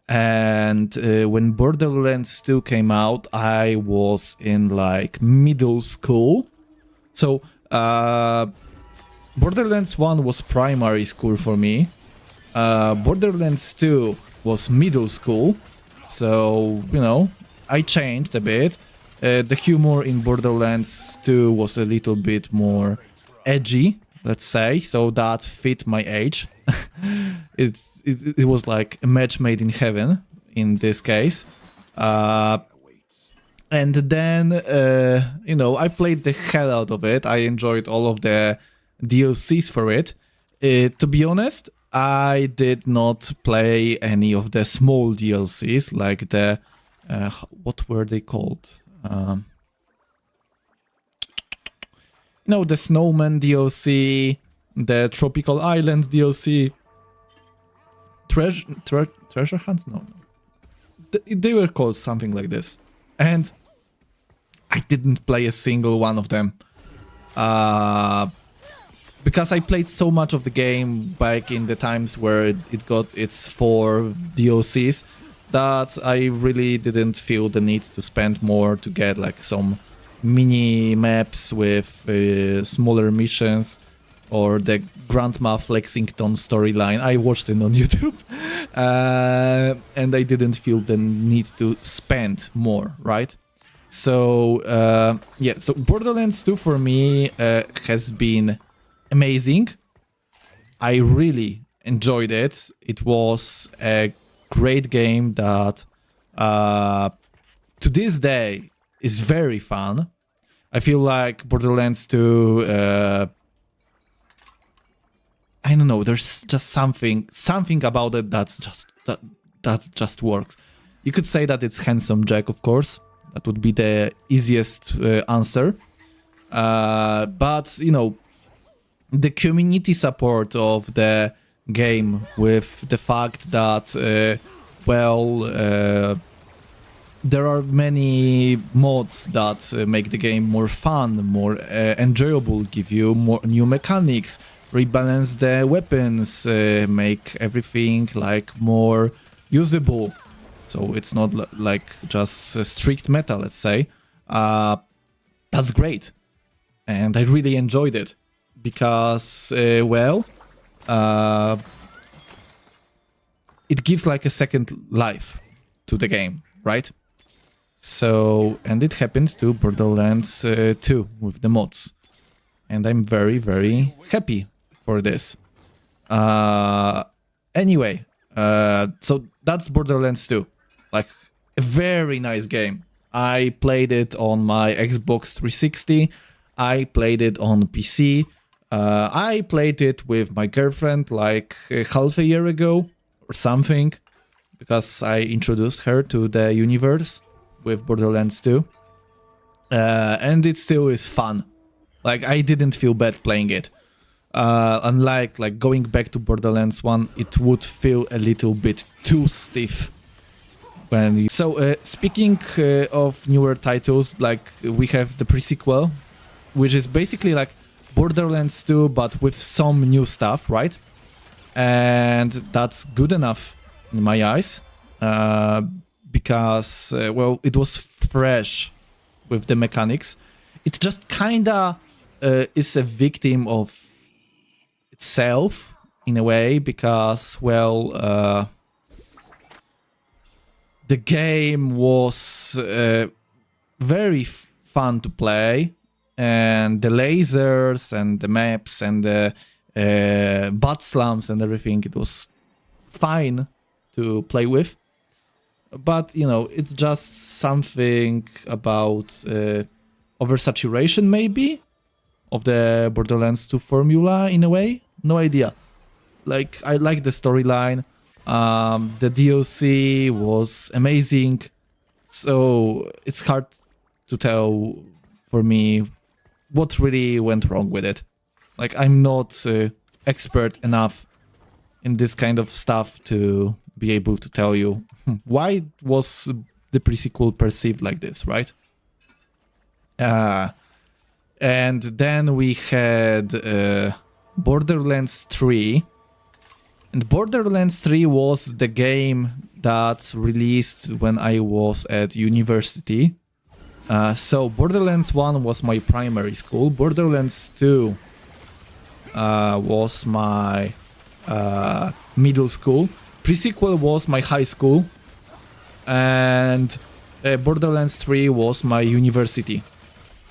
and when Borderlands 2 came out, I was in like middle school. So Borderlands 1 was primary school for me. Borderlands 2 was middle school. So, you know, I changed a bit. The humor in Borderlands 2 was a little bit more edgy, let's say, so that fit my age. It was like a match made in heaven in this case. And then, you know, I played the hell out of it. I enjoyed all of the DLCs for it. To be honest, I did not play any of the small DLCs, like the... what were they called? No, the Snowman DLC, the Tropical Island DLC, Treasure Hunts? No. They were called something like this. And I didn't play a single one of them. Because I played so much of the game back in the times where it got its 4 DLCs that I really didn't feel the need to spend more to get like some mini maps with smaller missions or the Grandma Flexington storyline. I watched it on YouTube and I didn't feel the need to spend more, right? So yeah, so Borderlands 2 for me has been amazing. I really enjoyed it. It was a great game that to this day is very fun. I feel like Borderlands 2 I don't know, there's just something about it that just works. You could say that it's Handsome Jack, of course. That would be the easiest answer. But, you know, the community support of the game with the fact that, there are many mods that make the game more fun, more enjoyable, give you more new mechanics, rebalance the weapons, make everything like more usable. So it's not like just strict meta, let's say. That's great. And I really enjoyed it. Because, it gives like a second life to the game, right? So, and it happened to Borderlands 2 with the mods. And I'm very, very happy for this. Anyway, so that's Borderlands 2. Like, a very nice game. I played it on my Xbox 360. I played it on PC. I played it with my girlfriend like half a year ago or something, because I introduced her to the universe with Borderlands 2. And it still is fun. Like, I didn't feel bad playing it. Unlike like going back to Borderlands 1, it would feel a little bit too stiff. So speaking of newer titles, like we have the pre-sequel, which is basically like Borderlands 2 but with some new stuff, right? And that's good enough in my eyes, because well, it was fresh with the mechanics. It just kinda is a victim of itself in a way, because well, the game was very fun to play, and the lasers and the maps and the butt slams and everything, it was fine to play with. But you know, it's just something about oversaturation maybe of the Borderlands 2 formula in a way. No idea. Like, I like the storyline. The DLC was amazing, so it's hard to tell for me what really went wrong with it. Like, I'm not expert enough in this kind of stuff to be able to tell you why was the pre-sequel perceived like this, right? And then we had Borderlands 3. And Borderlands 3 was the game that released when I was at university. So Borderlands 1 was my primary school. Borderlands 2 was my middle school. Pre-sequel was my high school. And Borderlands 3 was my university.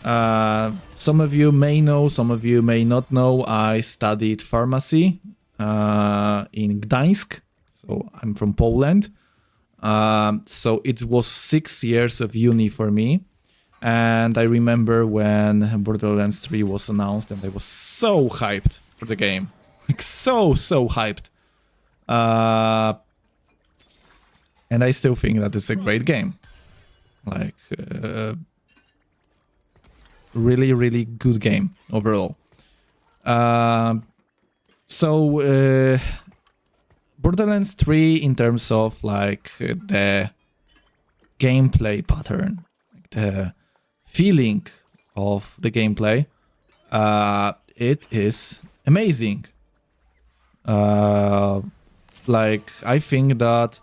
Some of you may know, some of you may not know, I studied pharmacy in Gdańsk, so I'm from Poland. So it was 6 years of uni for me, and I remember when Borderlands 3 was announced, and I was so hyped for the game, like so hyped. And I still think that it's a great game, like really good game overall. So Borderlands 3, in terms of like the gameplay pattern, like the feeling of the gameplay, it is amazing. Like, I think that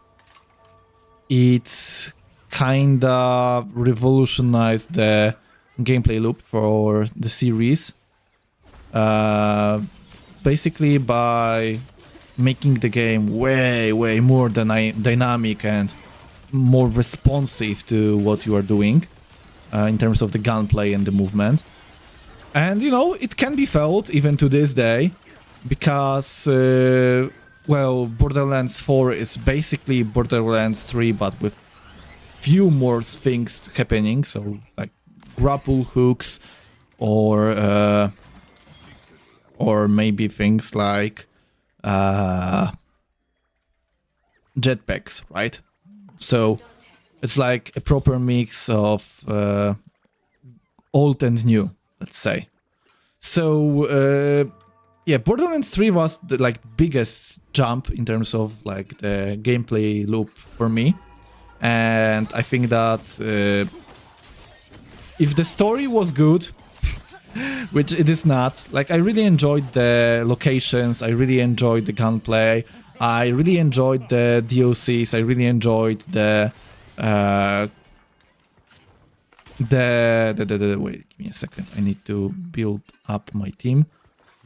it kinda revolutionized the gameplay loop for the series. Basically by making the game way more dynamic and more responsive to what you are doing in terms of the gunplay and the movement. And you know, it can be felt even to this day, because well, Borderlands 4 is basically Borderlands 3 but with few more things happening, so like grapple hooks or maybe things like jetpacks, right? So it's like a proper mix of old and new, let's say. So yeah, Borderlands 3 was the like biggest jump in terms of like the gameplay loop for me, and I think that if the story was good, which it is not, like I really enjoyed the locations, I really enjoyed the gunplay, I really enjoyed the DLCs, I really enjoyed the wait, give me a second, I need to build up my team.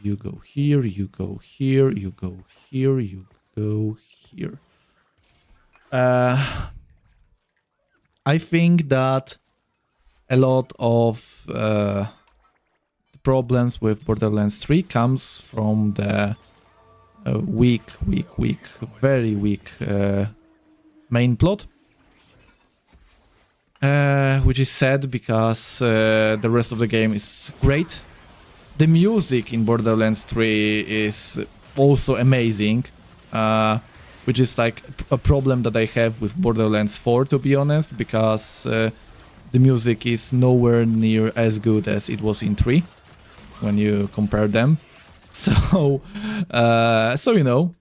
You go here, you go here, you go here, you go here. I think that a lot of problems with Borderlands 3 comes from the very weak main plot. which is sad because the rest of the game is great. The music in Borderlands 3 is also amazing, which is like a problem that I have with Borderlands 4, to be honest, because the music is nowhere near as good as it was in 3 when you compare them. So, you know,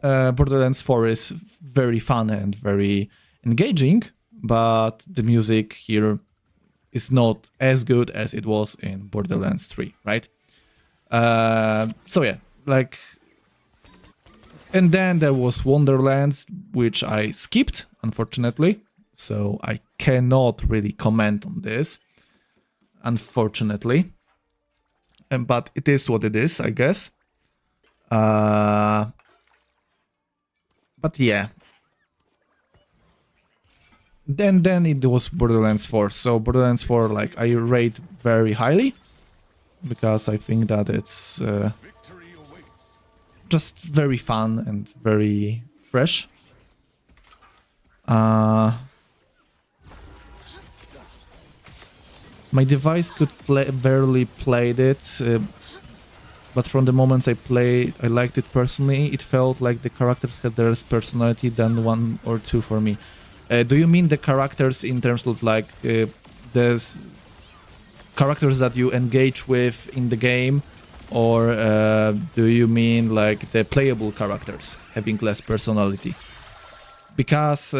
Borderlands 4 is very fun and very engaging, but the music here is not as good as it was in Borderlands 3, right? So yeah, like... And then there was Wonderlands, which I skipped, unfortunately, so I cannot really comment on this, unfortunately. But it is what it is, I guess. But yeah. Then it was Borderlands 4. So Borderlands 4, like, I rate very highly, because I think that it's just very fun and very fresh. My device could barely played it, but from the moments I played, I liked it personally. It felt like the characters had less personality than 1 or 2 for me. Do you mean the characters in terms of like there's characters that you engage with in the game, or do you mean like the playable characters having less personality? Because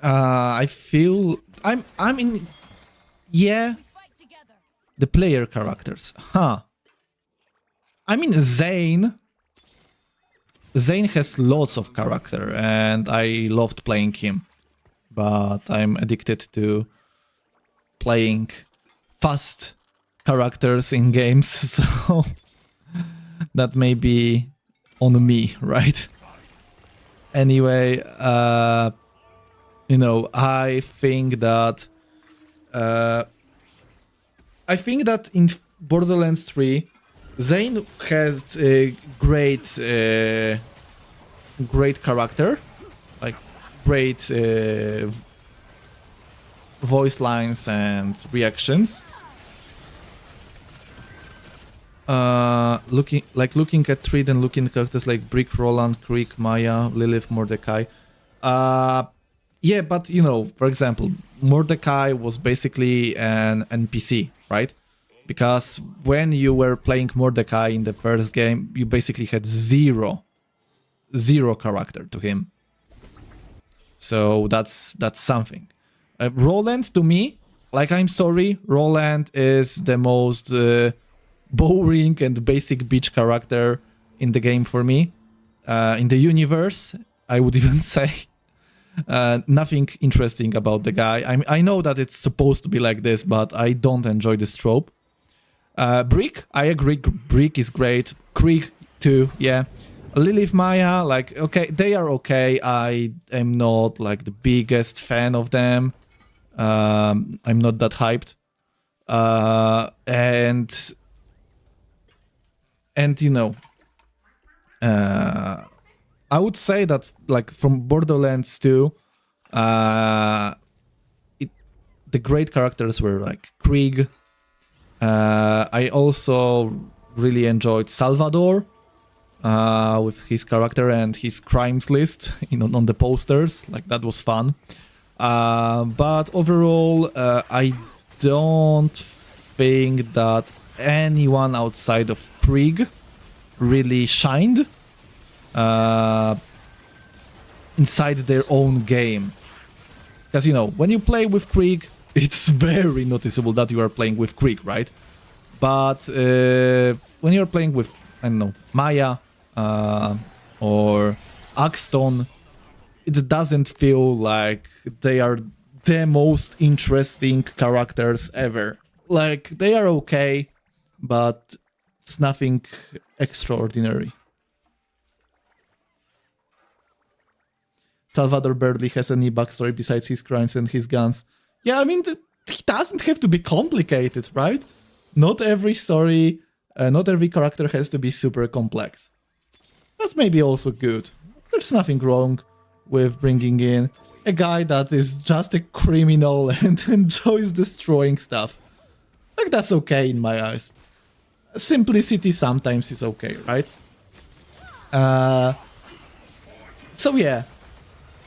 I feel I'm in, yeah, the player characters, huh? I mean, Zane has lots of character and I loved playing him, but I'm addicted to playing fast characters in games, so that may be on me, right? Anyway, you know, I think that in Borderlands 3, Zane has a great character, like great voice lines and reactions. Looking at 3, then looking at characters like Brick, Roland, Creek, Maya, Lilith, Mordecai. Yeah, but you know, for example, Mordecai was basically an NPC, right? Because when you were playing Mordecai in the first game, you basically had zero character to him. So that's something. Roland, to me, like, I'm sorry, Roland is the most boring and basic bitch character in the game for me. In the universe, I would even say. Nothing interesting about the guy. I know that it's supposed to be like this, but I don't enjoy this trope. Brick, I agree, Brick is great. Krieg too, yeah. Lilith, Maya, like, okay, they are okay. I am not like the biggest fan of them. I'm not that hyped. And you know, I would say that, like, from Borderlands 2, the great characters were like Krieg. I also really enjoyed Salvador with his character and his crimes list on the posters. Like, that was fun. But overall, I don't think that anyone outside of Krieg really shined inside their own game. Because, you know, when you play with Krieg, it's very noticeable that you are playing with Krieg, right? But when you're playing with, I don't know, Maya or Axton, it doesn't feel like they are the most interesting characters ever. Like, they are okay, but it's nothing extraordinary. Salvador barely has any backstory besides his crimes and his guns. Yeah, I mean, he doesn't have to be complicated, right? Not every story, not every character has to be super complex. That's maybe also good. There's nothing wrong with bringing in a guy that is just a criminal and enjoys destroying stuff. Like, that's okay in my eyes. Simplicity sometimes is okay, right? So yeah,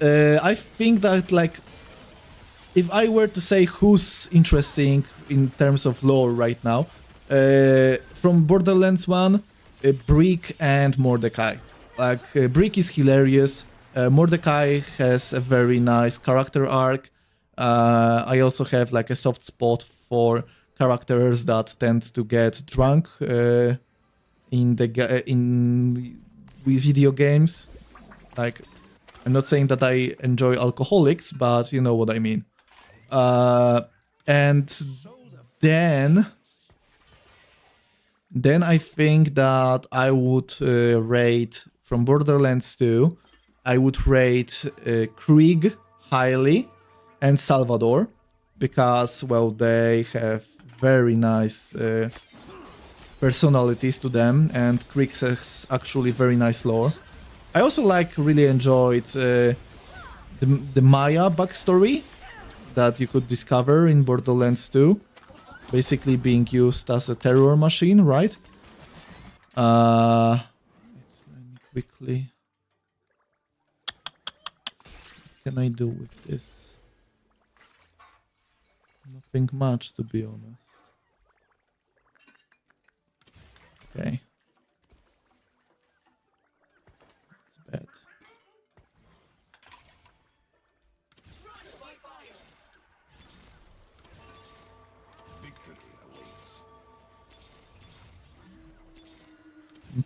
I think that, like, if I were to say who's interesting in terms of lore right now, from Borderlands 1, Brick and Mordecai. Like, Brick is hilarious. Mordecai has a very nice character arc. I also have like a soft spot for characters that tend to get drunk in video games. Like, I'm not saying that I enjoy alcoholics, but you know what I mean. And then I think that I would rate from Borderlands 2. I would rate Krieg highly and Salvador because, well, they have very nice personalities to them, and Krieg has actually very nice lore. I also really enjoyed the Maya backstory that you could discover in Borderlands 2. Basically being used as a terror machine, right? Let me quickly... What can I do with this? Nothing much, to be honest. Okay. That's bad.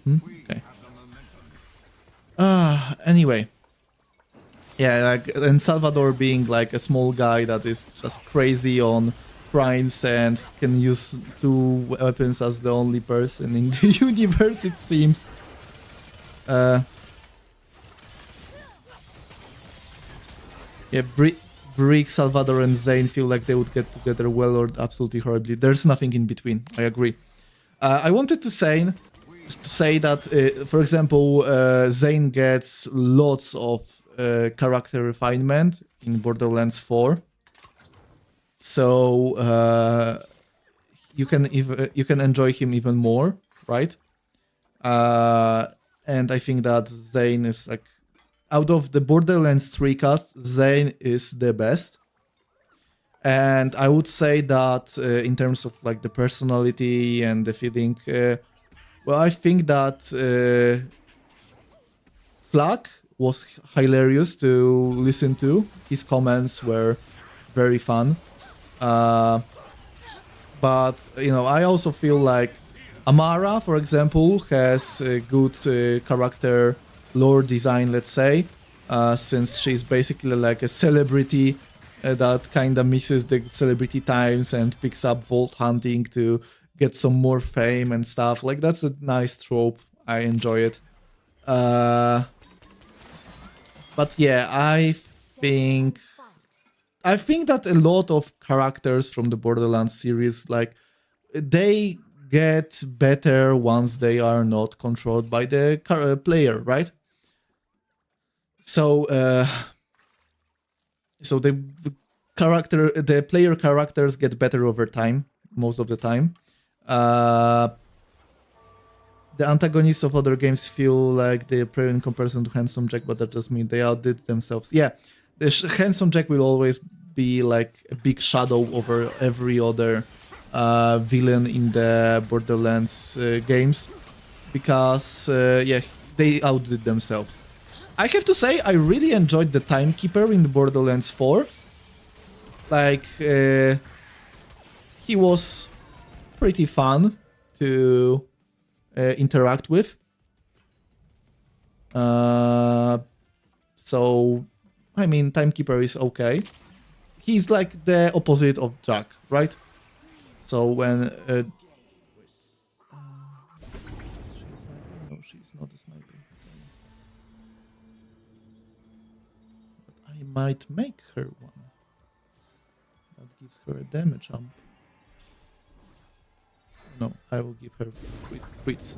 Okay. Anyway. Yeah, like, and Salvador being like a small guy that is just crazy on crimes and can use 2 weapons as the only person in the universe, it seems. Yeah, Brick, Salvador, and Zane feel like they would get together well or absolutely horribly. There's nothing in between, I agree. I wanted to say that, for example, Zane gets lots of character refinement in Borderlands 4. So you can enjoy him even more, right? And I think that Zane is like, out of the Borderlands 3 cast, Zane is the best. And I would say that in terms of like the personality and the feeling, well, I think that Flak was hilarious to listen to. His comments were very fun. But, you know, I also feel like Amara, for example, has a good character lore design, let's say, since she's basically like a celebrity that kind of misses the celebrity times and picks up vault hunting to get some more fame and stuff. Like, that's a nice trope. I enjoy it. But yeah, I think that a lot of characters from the Borderlands series, like, they get better once they are not controlled by the player, right? So, the player characters get better over time, most of the time. The antagonists of other games feel like they are in comparison to Handsome Jack, but that just means they outdid themselves. Yeah, the Handsome Jack will always be like a big shadow over every other villain in the Borderlands games, because yeah, they outdid themselves. I have to say, I really enjoyed the Timekeeper in the Borderlands 4. Like, he was pretty fun to interact with. So, I mean, Timekeeper is okay. He's like the opposite of Jack, right? So when no, she's not a sniper. But I might make her one. That gives her a damage jump. No, I will give her crits.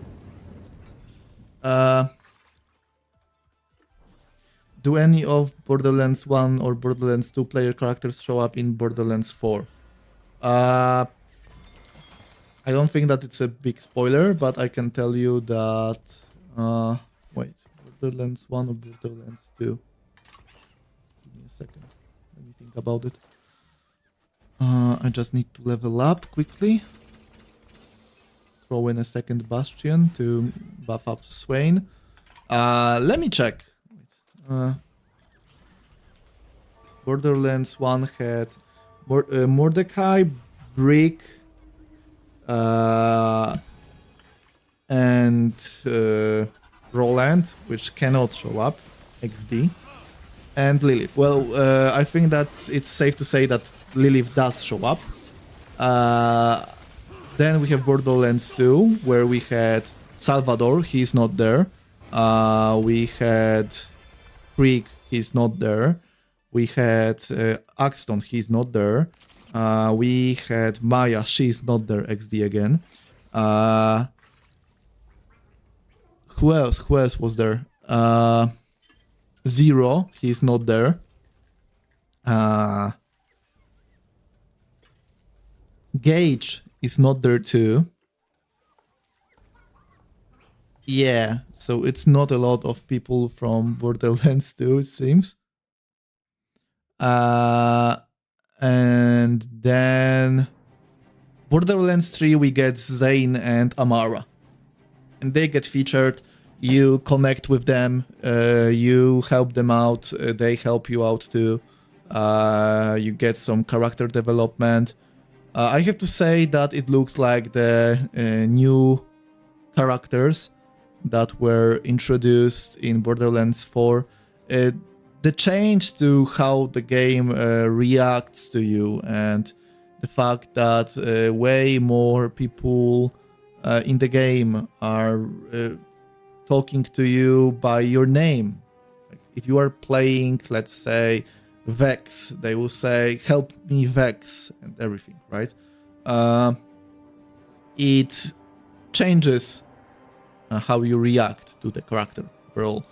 Do any of Borderlands 1 or Borderlands 2 player characters show up in Borderlands 4? I don't think that it's a big spoiler, but I can tell you that... wait, Borderlands 1 or Borderlands 2? Give me a second. Let me think about it. I just need to level up quickly. Throw in a second Bastion to buff up Swain. Let me check. Borderlands 1 had Mordecai, Brick, and Roland, which cannot show up, XD, and Lilith. Well, I think that it's safe to say that Lilith does show up. Then we have Borderlands 2, where we had Salvador, he's not there. We had Krieg, he's not there. We had Axton, he's not there. We had Maya, she's not there, XD again. Who else? Who else was there? Zero, he's not there. Gage is not there too. Yeah, so it's not a lot of people from Borderlands 2, it seems. And then Borderlands 3 we get Zane and Amara. And they get featured, you connect with them, you help them out, they help you out too. You get some character development. I have to say that it looks like the new characters that were introduced in Borderlands 4. The change to how the game reacts to you, and the fact that way more people in the game are talking to you by your name. If you are playing, let's say, Vex, they will say, "Help me, Vex," and everything, right? It changes how you react to the character overall.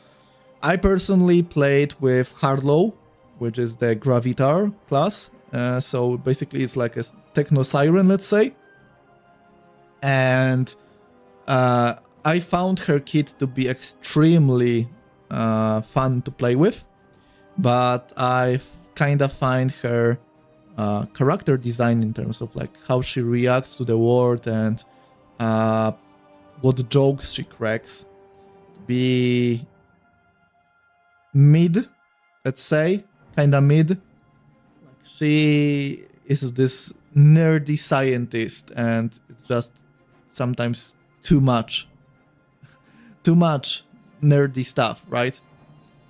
I personally played with Harlow, which is the Gravitar class. So basically it's like a Techno Siren, let's say. And I found her kit to be extremely fun to play with. But I kind of find her character design in terms of like how she reacts to the world and what jokes she cracks to be mid, let's say, kind of mid. Like she is this nerdy scientist, and it's just sometimes too much nerdy stuff, right?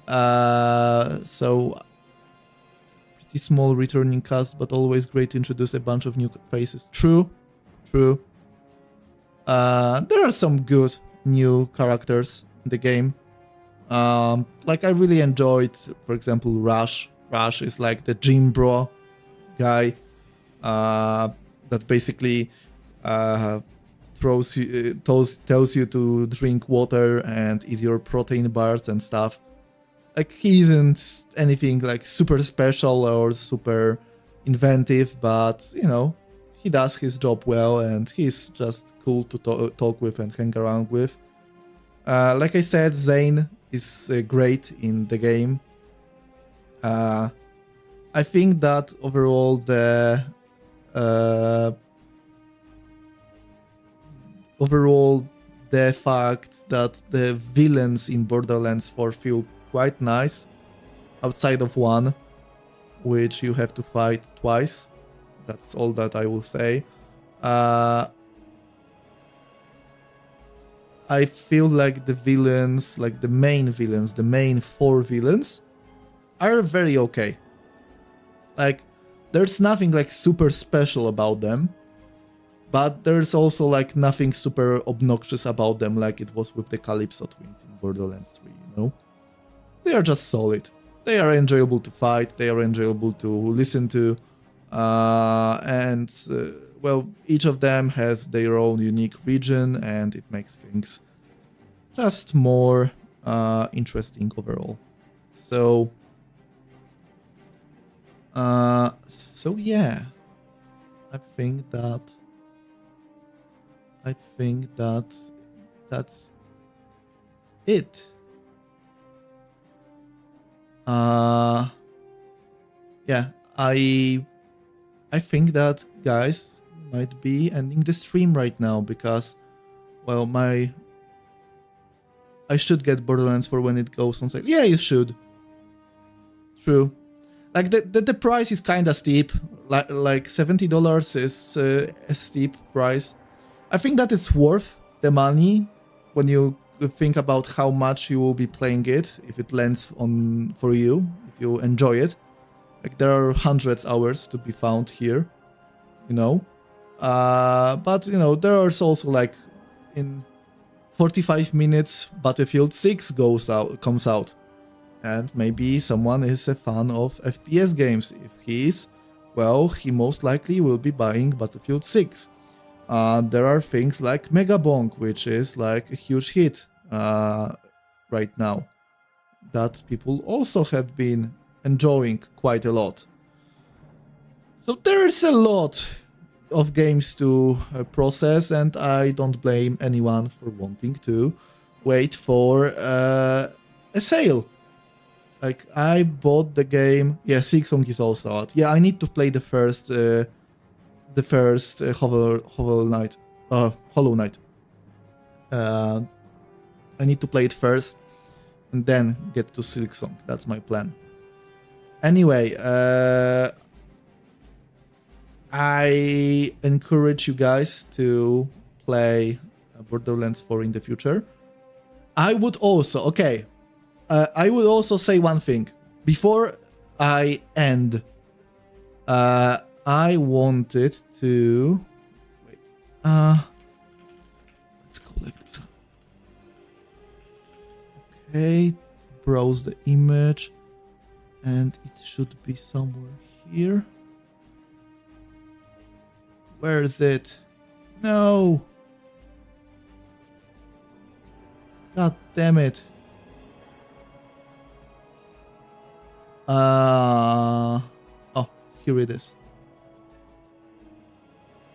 So pretty small returning cast, but always great to introduce a bunch of new faces. True. There are some good new characters in the game. Like I really enjoyed, for example, Rush. Rush is like the gym bro guy that basically tells you to drink water and eat your protein bars and stuff. Like he isn't anything like super special or super inventive, but you know, he does his job well, and he's just cool to talk with and hang around with. Like I said, Zane is great in the game. I think that overall the fact that the villains in Borderlands 4 feel quite nice, outside of one, which you have to fight twice. That's all that I will say. I feel like the villains, like the main four villains, are very okay. Like, there's nothing like super special about them, but there's also like nothing super obnoxious about them like it was with the Calypso twins in Borderlands 3, you know? They are just solid. They are enjoyable to fight, they are enjoyable to listen to, well, each of them has their own unique region, and it makes things just more interesting overall. So, so yeah, I think that that's it. Yeah, I think that guys might be ending the stream right now because, well, I should get Borderlands for when it goes on sale. Yeah, you should. True. Like the price is kind of steep. Like $70 is a steep price. I think that it's worth the money when you think about how much you will be playing it if it lands on for you, if you enjoy it. Like there are hundreds hours to be found here, you know. But you know there is also like in 45 minutes Battlefield 6 comes out. And maybe someone is a fan of FPS games. If he is, well, he most likely will be buying Battlefield 6. There are things like Megabonk, which is like a huge hit right now, that people also have been enjoying quite a lot. So there's a lot of games to process, and I don't blame anyone for wanting to wait for a sale. Like, I bought the game. Yeah, Silksong is also out. Yeah, I need to play the first Hollow Knight. I need to play it first, and then get to Silksong. That's my plan. Anyway, I encourage you guys to play Borderlands 4 in the future. I would also, I will also say one thing. Before I end, I wanted to... Wait. Let's go like this. Okay. Browse the image. And it should be somewhere here. Where is it? No! God damn it. Oh, here it is.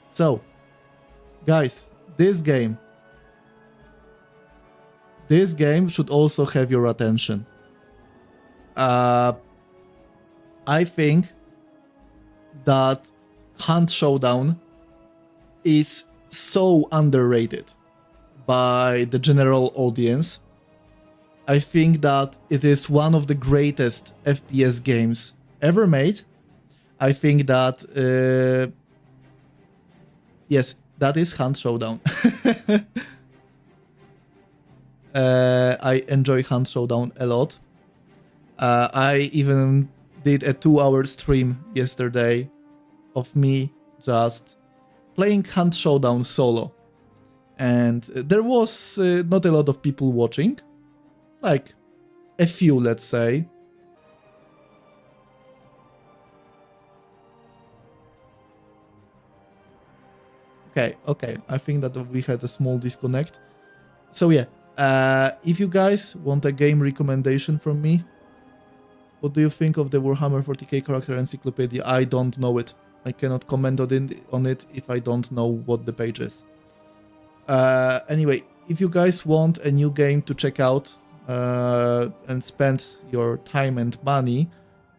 So, guys, this game should also have your attention. I think that Hunt Showdown is so underrated by the general audience. I think that it is one of the greatest FPS games ever made. I think that... yes, that is Hunt Showdown. I enjoy Hunt Showdown a lot. I even did a 2-hour stream yesterday of me just playing Hunt Showdown solo. And there was not a lot of people watching. Like, a few, let's say. Okay, I think that we had a small disconnect. So yeah, if you guys want a game recommendation from me, what do you think of the Warhammer 40k character encyclopedia? I don't know it. I cannot comment on it if I don't know what the page is. Anyway, if you guys want a new game to check out, and spend your time and money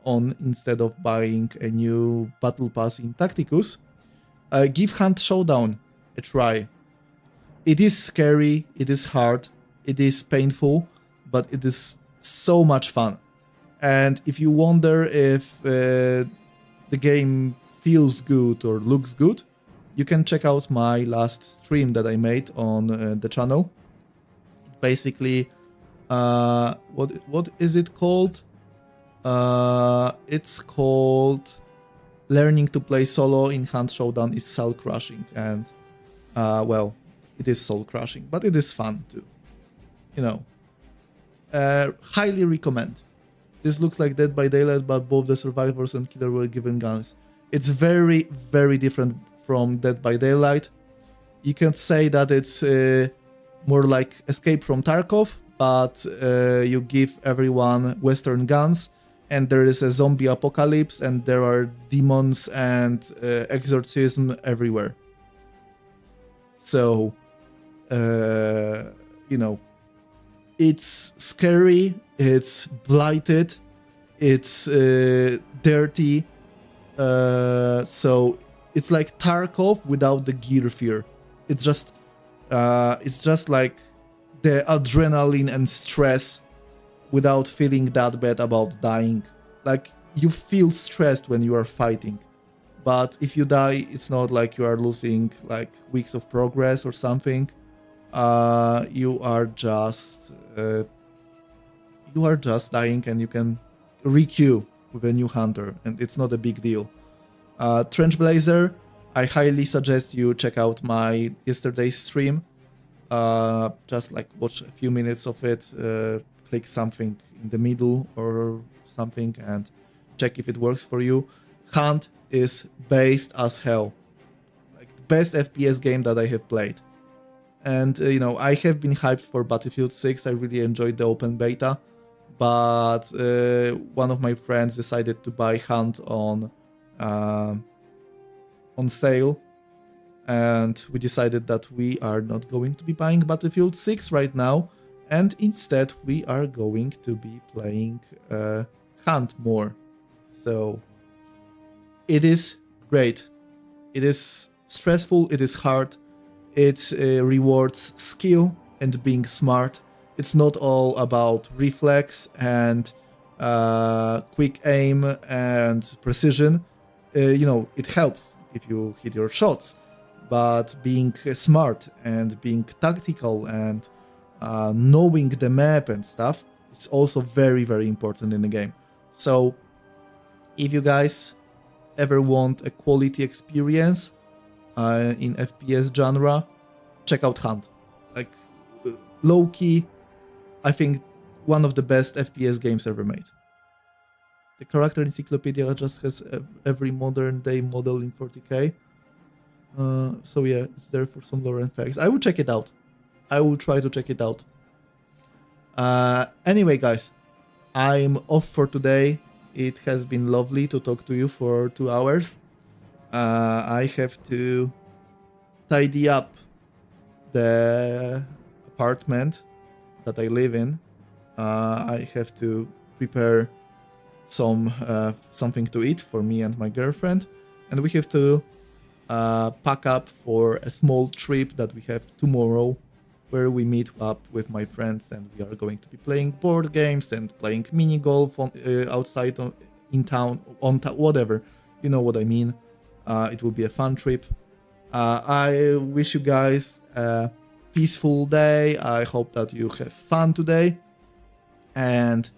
on instead of buying a new battle pass in Tacticus, give Hunt Showdown a try. It is scary, it is hard, it is painful, but it is so much fun. And if you wonder if the game feels good or looks good, you can check out my last stream that I made on the channel. Basically, what is it called? It's called Learning to Play Solo in Hunt Showdown is Soul Crushing, and well, it is soul crushing, but it is fun too. You know, highly recommend. This looks like Dead by Daylight, but both the survivors and killer were given guns. It's very, very different from Dead by Daylight. You can say that it's more like Escape from Tarkov, but you give everyone Western guns, and there is a zombie apocalypse, and there are demons and exorcism everywhere. So, you know, it's scary, it's blighted, it's dirty. So it's like Tarkov without the gear fear. It's just like the adrenaline and stress without feeling that bad about dying. Like, you feel stressed when you are fighting, but if you die, it's not like you are losing like weeks of progress or something. You are just dying, and you can re-queue with a new hunter, and it's not a big deal. Trench Blazer, I highly suggest you check out my yesterday's stream. Just like watch a few minutes of it, click something in the middle or something and check if it works for you. Hunt is based as hell. Like, the best FPS game that I have played. And, you know, I have been hyped for Battlefield 6. I really enjoyed the open beta. But one of my friends decided to buy Hunt on sale. And we decided that we are not going to be buying Battlefield 6 right now. And instead, we are going to be playing Hunt more. So, it is great. It is stressful, it is hard. It rewards skill and being smart. It's not all about reflex and quick aim and precision. You know, it helps if you hit your shots. But being smart and being tactical and knowing the map and stuff, it's also very, very important in the game. So, if you guys ever want a quality experience in FPS genre, check out Hunt. Like, low-key, I think one of the best FPS games ever made. The character encyclopedia just has every modern day model in 40k. So yeah, it's there for some lore and facts. I will check it out. I will try to check it out. Anyway, guys, I'm off for today. It has been lovely to talk to you for 2 hours. I have to tidy up the apartment that I live in. I have to prepare something to eat for me and my girlfriend, and we have to pack up for a small trip that we have tomorrow, where we meet up with my friends and we are going to be playing board games and playing mini golf outside in town, whatever. You know what I mean. It will be a fun trip. I wish you guys a peaceful day. I hope that you have fun today. And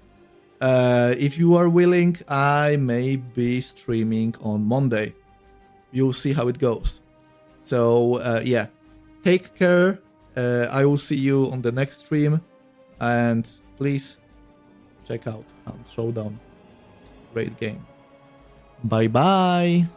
if you are willing, I may be streaming on Monday. You'll see how it goes. So yeah, take care. I will see you on the next stream. And please check out Hunt Showdown. It's a great game. Bye bye.